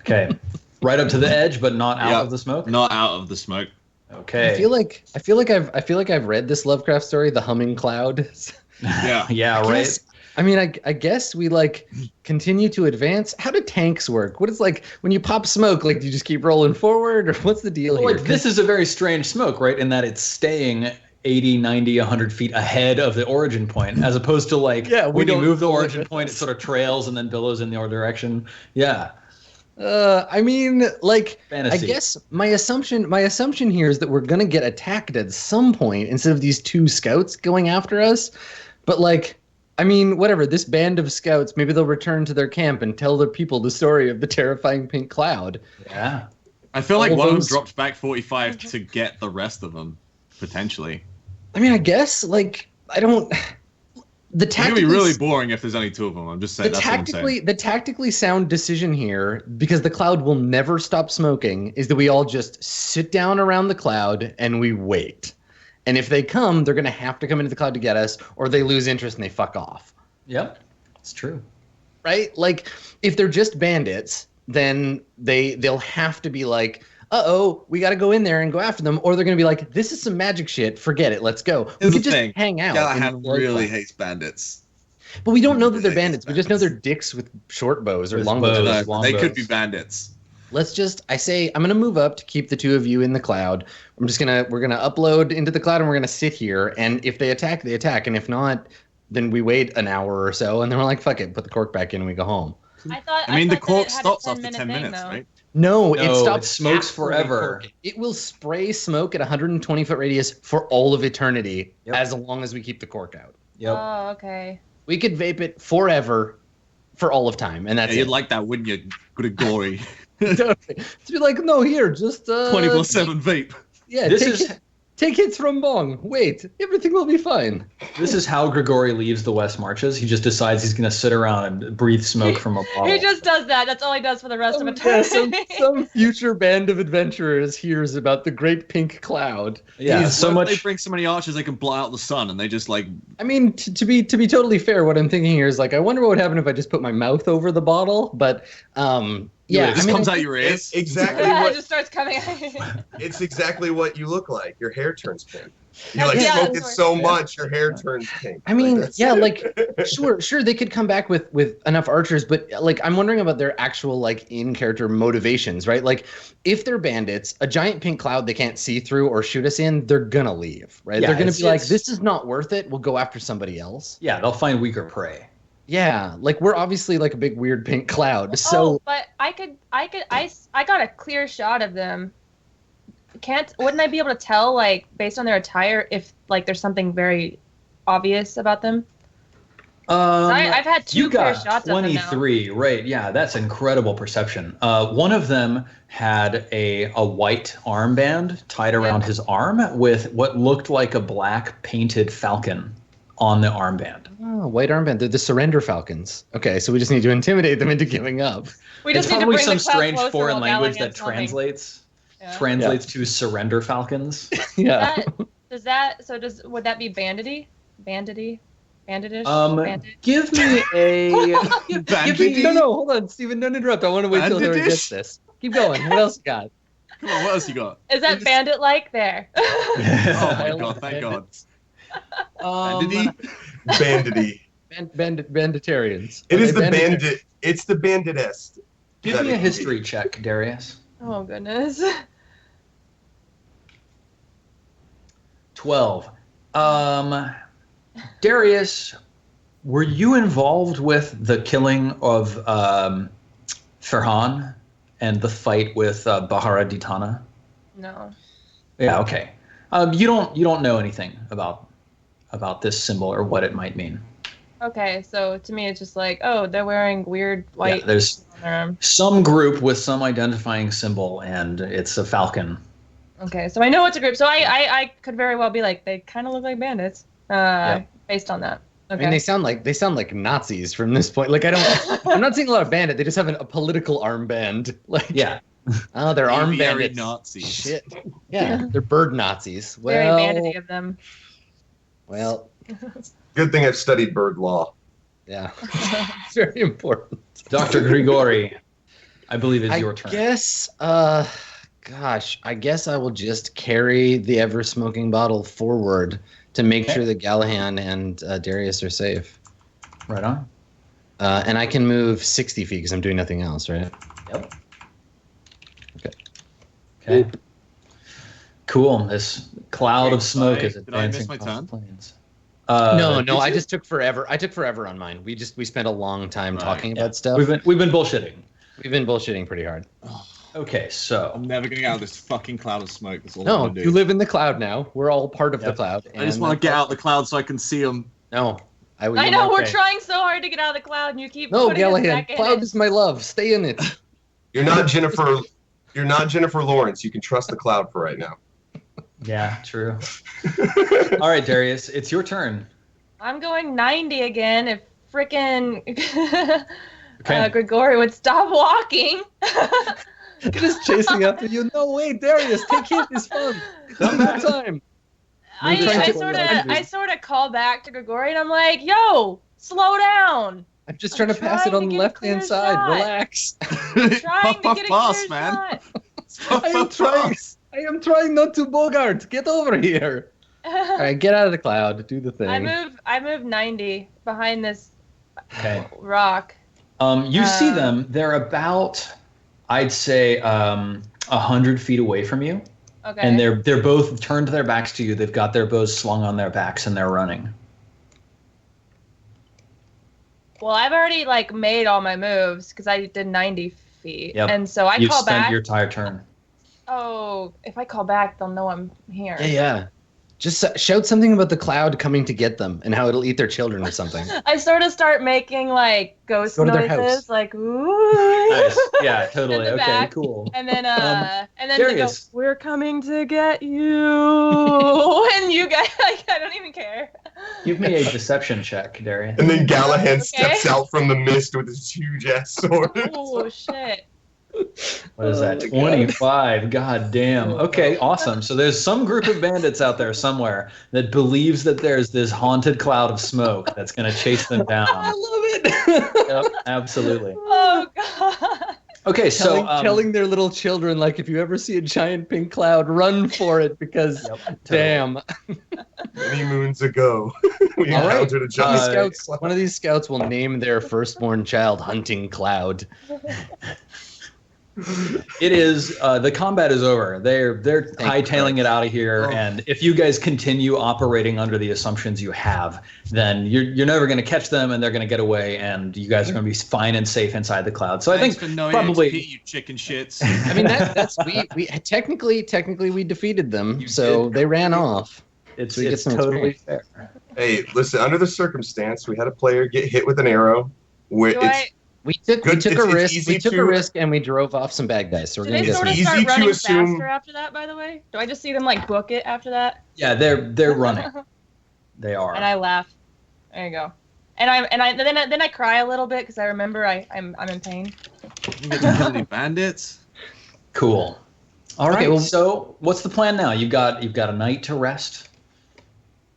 Okay. Right up to the edge, but not out of the smoke?
Not out of the smoke.
Okay.
I feel like I've read this Lovecraft story, The Humming Cloud.
Yeah.
Yeah, right.
I mean, I guess we like continue to advance. How do tanks work? What is like when you pop smoke? Like, do you just keep rolling forward, or what's the deal here?
Like, this is a very strange smoke, right? In that it's staying 80, 90, 100 feet ahead of the origin point, as opposed to like when you move the origin point, it sort of trails and then billows in the other direction. Yeah.
I mean, like,
Fantasy.
I guess my assumption here is that we're gonna get attacked at some point instead of these 2 scouts going after us. But like, I mean, whatever. This band of scouts, maybe they'll return to their camp and tell their people the story of the terrifying pink cloud.
Yeah.
I feel like one of them dropped back 45 to get the rest of them, potentially.
I mean, I guess, like, I don't...
It's going to be really boring if there's only 2 of them. I'm just saying, that's what I'm saying.
The tactically sound decision here, because the cloud will never stop smoking, is that we all just sit down around the cloud and we wait. And if they come, they're going to have to come into the cloud to get us, or they lose interest and they fuck off.
Yep, it's true.
Right? Like, if they're just bandits, then they'll have to be like, uh-oh, we got to go in there and go after them, or they're going to be like, this is some magic shit, forget it, let's go.
Here's
we could
the
just
thing.
hang out.
Gallahan really hates bandits.
But we don't know that they're bandits. We just know they're dicks with short bows or long bows.
They could be bandits.
Let's just, I'm going to move up to keep the 2 of you in the cloud. We're going to upload into the cloud and we're going to sit here. And if they attack, they attack. And if not, then we wait an hour or so. And then we're like, fuck it, put the cork back in and we go home.
I mean, the cork stops after 10 minutes, right?
No, it stops.
It smokes forever.
It will spray smoke at 120-foot radius for all of eternity, as long as we keep the cork out.
Yep.
Oh, okay.
We could vape it forever for all of time, and that's it.
You'd like that, wouldn't you, Grigori?
To be like, no, here, just
24/7 vape.
Yeah,
this
Take hits from Bong. Wait, everything will be fine.
This is how Grigori leaves the West Marches. He just decides he's going to sit around and breathe smoke from a bottle.
He just does that. That's all he does for the rest of eternity.
Some future band of adventurers hears about the great pink cloud.
Yeah, so much.
They bring so many archers they can blow out the sun, and they just like.
I mean, to be totally fair, what I'm thinking here is like, I wonder what would happen if I just put my mouth over the bottle. But yeah,
it just comes out your ears.
Exactly.
Yeah, it just starts coming out.
It's exactly what you look like. Your hair turns pink. You like smoke it so much, your hair turns pink.
I mean, sure, they could come back with enough archers, but like, I'm wondering about their actual like in-character motivations, right? Like, if they're bandits, a giant pink cloud they can't see through or shoot us in, they're gonna leave, right?
Yeah,
they're gonna be like, this is not worth it. We'll go after somebody else.
Yeah, they'll find weaker prey.
Yeah, like we're obviously like a big weird pink cloud. So,
but I got a clear shot of them. Wouldn't I be able to tell, like, based on their attire, if like there's something very obvious about them? I've had two clear shots of them now.
23, right? Yeah, that's incredible perception. One of them had a white armband tied around his arm with what looked like a black painted falcon on the armband.
Oh, white armband. They're the surrender falcons. Okay, so we just need to intimidate them into giving up.
It's probably some strange foreign language that translates to surrender falcons.
Yeah.
Would that be bandity? Banditish?
Give me a
No, hold on, Steven, don't interrupt. I want to wait till Harry gets this. Keep going. What else you got?
Come on, what else you got?
Is that bandit like there?
Oh my god, thank God.
Bandity.
Banditarians.
It is the bandit. It's the banditest.
Give me a history check, Darius.
Oh goodness.
12. Darius, were you involved with the killing of Ferhan and the fight with Bahara Ditana?
No.
Yeah. Okay. You don't know anything about this symbol or what it might mean.
Okay, so to me it's just like, oh, they're wearing weird white.
Yeah, there's
on their arm.
Some group with some identifying symbol, and it's a falcon.
Okay, so I know it's a group. So I could very well be like, they kind of look like bandits, based on that. Okay.
I mean, they sound like Nazis from this point. Like I'm not seeing a lot of bandit. They just have a political armband. Like oh, they're arm bandits.
Nazis.
Shit. Yeah, they're bird Nazis.
Very bandity of them.
Well,
good thing I've studied bird law.
Yeah, it's very important.
Dr. Grigori, I believe it's your turn.
I guess I will just carry the ever-smoking bottle forward to make sure that Gallahan and Darius are safe.
Right on.
And I can move 60 feet because I'm doing nothing else, right?
Yep.
Okay.
Cool. This cloud of smoke is advancing.
Did I miss my turn?
Plains.
No. I just took forever. I took forever on mine. We spent a long time talking about stuff.
We've been bullshitting.
We've been bullshitting pretty hard.
Okay, so
I'm never getting out of this fucking cloud of smoke. That's all
no,
I'm gonna do.
You live in the cloud now. We're all part of the cloud.
I just want to get out of the cloud so I can see them.
No,
I know we're trying so hard to get out of the cloud, and you keep putting us back in
cloud
it.
is my love. Stay in it.
You're not Jennifer. You're not Jennifer Lawrence. You can trust the cloud for right now.
Yeah, true. All right, Darius, it's your turn.
I'm going 90 again. If frickin' Grigori would stop walking.
Just chasing after you. No way, Darius. Take hit. It's fun. One more time.
I sort of call back to Grigori, and I'm like, "Yo, slow down."
I'm just trying to pass it on the left-hand side. Relax.
I'm trying to get a clear shot.
I am trying not to bogart. Get over here. All right, get out of the cloud. Do the thing.
I move 90 behind this rock.
You see them. They're about, I'd say, 100 feet away from you.
Okay.
And they're both turned their backs to you. They've got their bows slung on their backs, and they're running.
Well, I've already made all my moves because I did 90 feet, and so I
You've
call back.
spent your entire turn.
Oh, if I call back, they'll know I'm here.
Yeah. Just shout something about the cloud coming to get them and how it'll eat their children or something.
I sort of start making ghost noises, like ooh.
Nice. Yeah, totally.
In the
Okay,
back.
cool.
And then they go,
Darius.
"We're coming to get you," and you guys, like, I don't even care.
Give me a deception check, Darius.
And then Galahad
Okay.
steps out from the mist with his huge ass sword.
Oh shit!
What is that?
Oh,
25. God damn. Okay, awesome. So there's some group of bandits out there somewhere that believes that there's this haunted cloud of smoke that's going to chase them down.
I love it.
Yep, absolutely.
Oh god!
Okay, so
telling their little children, like, if you ever see a giant pink cloud, run for it because,
totally.
damn.
Many moons ago, we
All right.
encountered a giant
One of these scouts will name their firstborn child Hunting Cloud.
it is the combat is over. They're hightailing it out of here, and if you guys continue operating under the assumptions you have, then you're never going to catch them, and they're going to get away, and you guys are going to be fine and safe inside the cloud. So
Thanks
I think
for no
probably
XP, you chicken shits.
I mean, that's we technically we defeated them, they ran off.
it's
we get some
totally
experience.
fair.
Hey, listen, under the circumstance, we had a player get hit with an arrow.
We took
Good,
a risk.
easy
We took
to-
a risk and we drove off some bad guys. So we're
Do
gonna
they
get
sort of
some.
easy
start
to
running
assume-
faster after that? By the way, do I just see them like book it after that?
Yeah, they're running. They are.
And I laugh. There you go. And then I cry a little bit because I remember I'm in pain.
You get to kill the bandits.
Cool. All right.
Okay, well-
So what's the plan now? You've got a night to rest.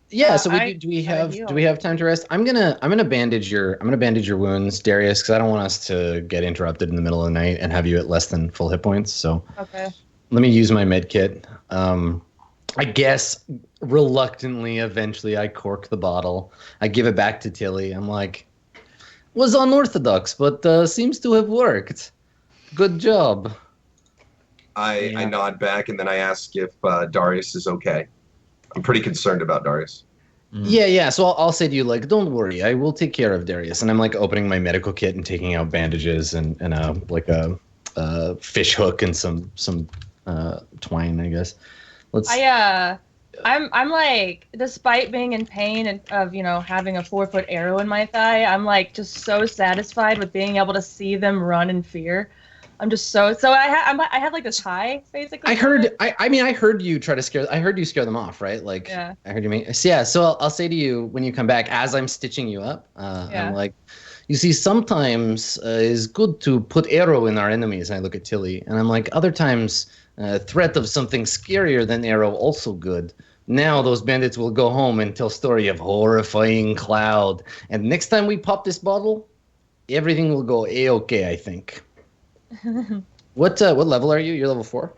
Yeah. So do we have time to rest? I'm gonna bandage your wounds, Darius, because I don't want us to get interrupted in the middle of the night and have you at less than full hit points. So
Okay.
let me use my med kit. I guess reluctantly, eventually, I cork the bottle. I give it back to Tilly. I'm like, was unorthodox, but seems to have worked. Good job.
I nod back and then I ask if Darius is okay. I'm pretty concerned about Darius.
Yeah. So I'll say to you, like, don't worry, I will take care of Darius. And I'm like opening my medical kit and taking out bandages and a fish hook and some twine, I guess.
I'm like, despite being in pain and of having a 4-foot arrow in my thigh, I'm like just so satisfied with being able to see them run in fear. I'm just so I have like this high basically.
I heard you try to scare. I heard you scare them off, right? Like,
yeah.
I heard you make. Yeah. So I'll say to you when you come back, as I'm stitching you up, I'm like, you see, sometimes it's good to put arrow in our enemies. And I look at Tilly, and I'm like, other times, threat of something scarier than arrow also good. Now those bandits will go home and tell story of horrifying cloud. And next time we pop this bottle, everything will go a-okay, I think. What level are you? You're level 4?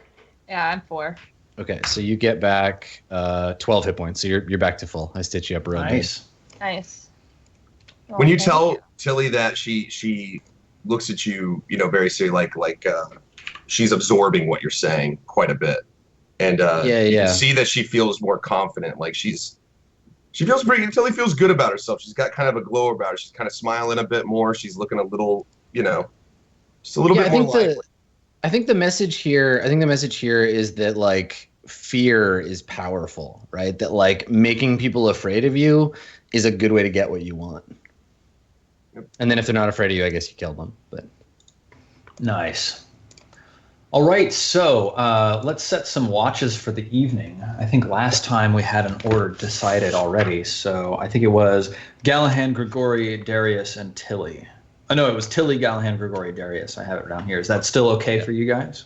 Yeah, I'm 4.
Okay, so you get back 12 hit points. So you're back to full. I stitch you up real
Nice.
Nice.
When you tell Tilly that, she looks at you, very seriously, like she's absorbing what you're saying quite a bit, and you can see that she feels more confident. Like she feels pretty. Tilly feels good about herself. She's got kind of a glow about her. She's kind of smiling a bit more. She's looking a little, just a little bit more lively.
I think the message here is that like fear is powerful, right? That like making people afraid of you is a good way to get what you want. Yep. And then if they're not afraid of you, I guess you kill them. But
nice. All right, so let's set some watches for the evening. I think last time we had an order decided already, so I think it was Gallahan, Grigori, Darius, and Tilly. Oh, no, it was Tilly, Gallahan, Grigori, Darius. I have it down here. Is that still okay for you guys?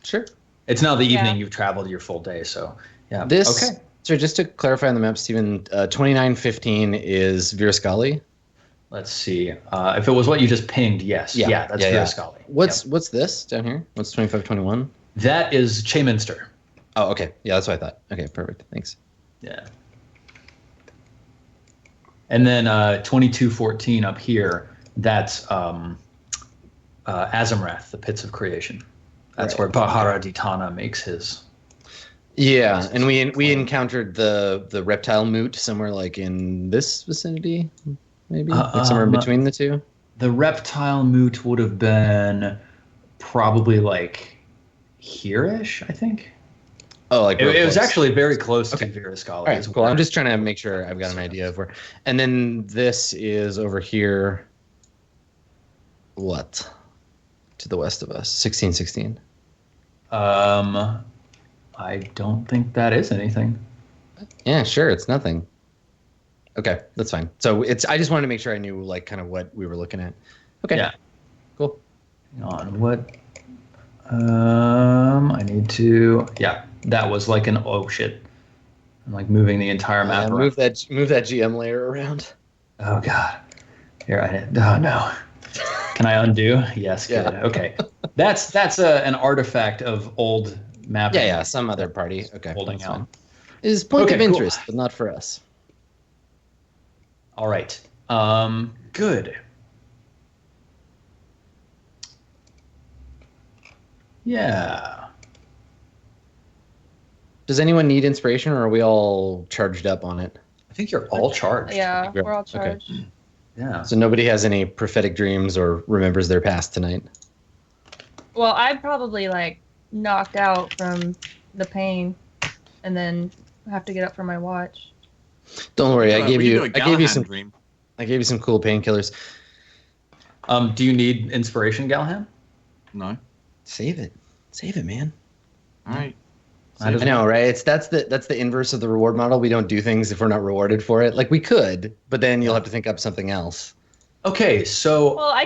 Sure.
It's now the evening. You've traveled your full day, so yeah.
Okay. So just to clarify on the map, Stephen, 2915 is Virascali.
Let's see. If it was what you just pinged, yes. Yeah, that's Virascali.
What's this down here? What's 2521?
That is Cheyminster.
Oh, okay. Yeah, that's what I thought. Okay, perfect. Thanks.
Yeah. And then 2214 up here, that's Azamrath, the Pits of Creation. That's where Bahara Ditana makes his.
Yeah, and we encountered the reptile moot somewhere like in this vicinity, maybe like somewhere in between the two.
The reptile moot would have been probably like here-ish, I think.
Oh, like
it was actually very close to Virascali.
All right, cool. I'm just trying to make sure I've got an idea of where. And then this is over here. What? to the west of us? 1616.
I don't think that is anything.
Yeah, sure. It's nothing. Okay, that's fine. So I just wanted to make sure I knew like kind of what we were looking at. Okay.
Yeah.
Cool.
Hang on. What? I need to. Yeah, that was like an oh shit. I'm like moving the entire map around.
Move that GM layer around.
Oh god. Here oh no. Can I undo? Yes. Good.
Yeah.
Okay. That's an artifact of old mapping.
Yeah. Some other party. Okay.
Holding out.
Is point
Okay,
of interest, but not for us.
All right. Good. Yeah.
Does anyone need inspiration, or are we all charged up on it?
I think you're all charged.
Yeah, we're all charged.
Okay.
Yeah.
So nobody has any prophetic dreams or remembers their past tonight.
Well, I'm probably like knocked out from the pain, and then have to get up for my watch.
Don't worry, I gave you some
dream.
I gave you some cool painkillers.
Do you need inspiration, Galhan?
No.
Save it, man.
All right.
I know, right? That's the inverse of the reward model. We don't do things if we're not rewarded for it. Like we could, but then you'll have to think up something else.
Okay, so
Well, I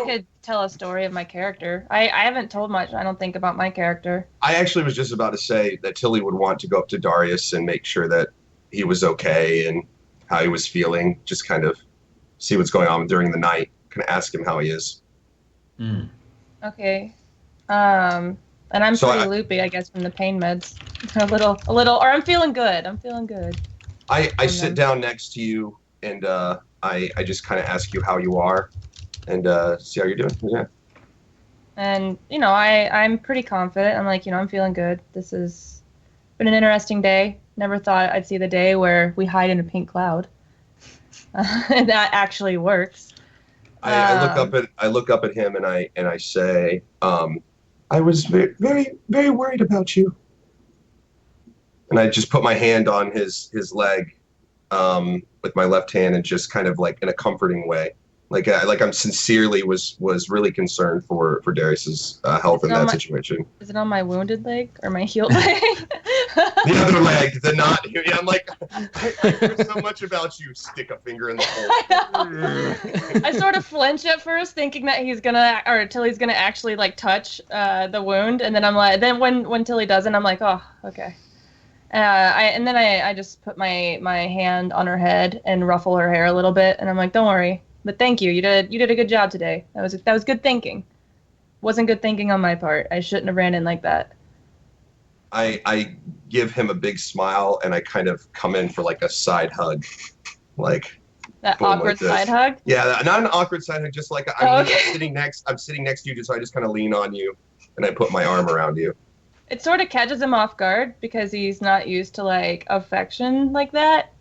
could tell a story of my character. I haven't told much, I don't think, about my character.
I actually was just about to say that Tilly would want to go up to Darius and make sure that he was okay and how he was feeling. Just kind of see what's going on during the night. Kind of ask him how he is.
Okay. And I'm pretty loopy, I guess, from the pain meds. A little, or I'm feeling good.
I sit down next to you and I just kind of ask you how you are and see how you're doing. Yeah.
And, I'm pretty confident. I'm like, I'm feeling good. This has been an interesting day. Never thought I'd see the day where we hide in a pink cloud. And that actually works.
I look up at him and I say, I was very, very, very worried about you. And I just put my hand on his leg with my left hand and just kind of like in a comforting way. Like I'm sincerely was really concerned for Darius's health in that situation.
Is it on my wounded leg or my healed leg?
The other leg, the not. Yeah, I'm like, I heard so much about you. Stick a finger in the hole.
I sort of flinch at first, thinking that Tilly's gonna actually like touch the wound, and then I'm like, when Tilly doesn't, I'm like, oh, okay. I just put my hand on her head and ruffle her hair a little bit, and I'm like, don't worry, but thank you. You did a good job today. That was good thinking. Wasn't good thinking on my part. I shouldn't have ran in like that.
I give him a big smile and I kind of come in for like a side hug, like
that awkward side hug.
Yeah, not an awkward side hug, just like I'm sitting next to you, so I just kind of lean on you and I put my arm around you.
It sort of catches him off guard because he's not used to like affection like that.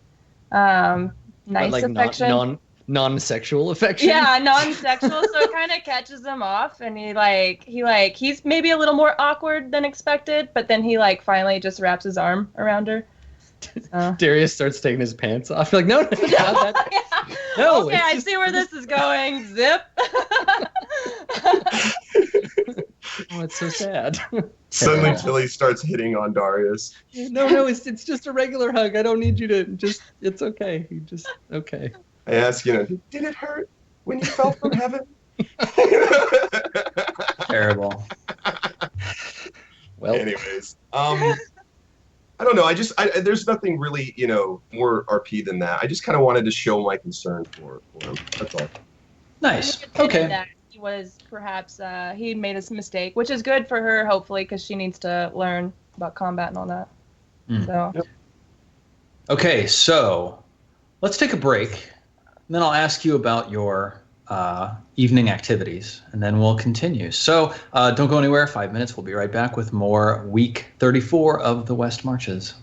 Nice like affection.
Non-sexual affection.
Yeah, non-sexual. So it kind of catches him off, and he's maybe a little more awkward than expected, but then he like finally just wraps his arm around her.
Darius starts taking his pants off. You're like, no, not that.
Yeah. No. Okay, I see where this is going. Zip.
Oh, it's so sad.
Suddenly, Tilly starts hitting on Darius.
No, it's just a regular hug. I don't need you to just. It's okay. Okay.
I ask, did it hurt when you fell from heaven?
Terrible.
Well, anyways, I don't know. There's nothing really, more RP than that. I just kind of wanted to show my concern for him. That's all.
Nice. Okay.
That he was perhaps he made a mistake, which is good for her, hopefully, because she needs to learn about combat and all that. So. Yep.
Okay, so let's take a break. And then I'll ask you about your evening activities, and then we'll continue. So don't go anywhere. 5 minutes. We'll be right back with more week 34 of the West Marches.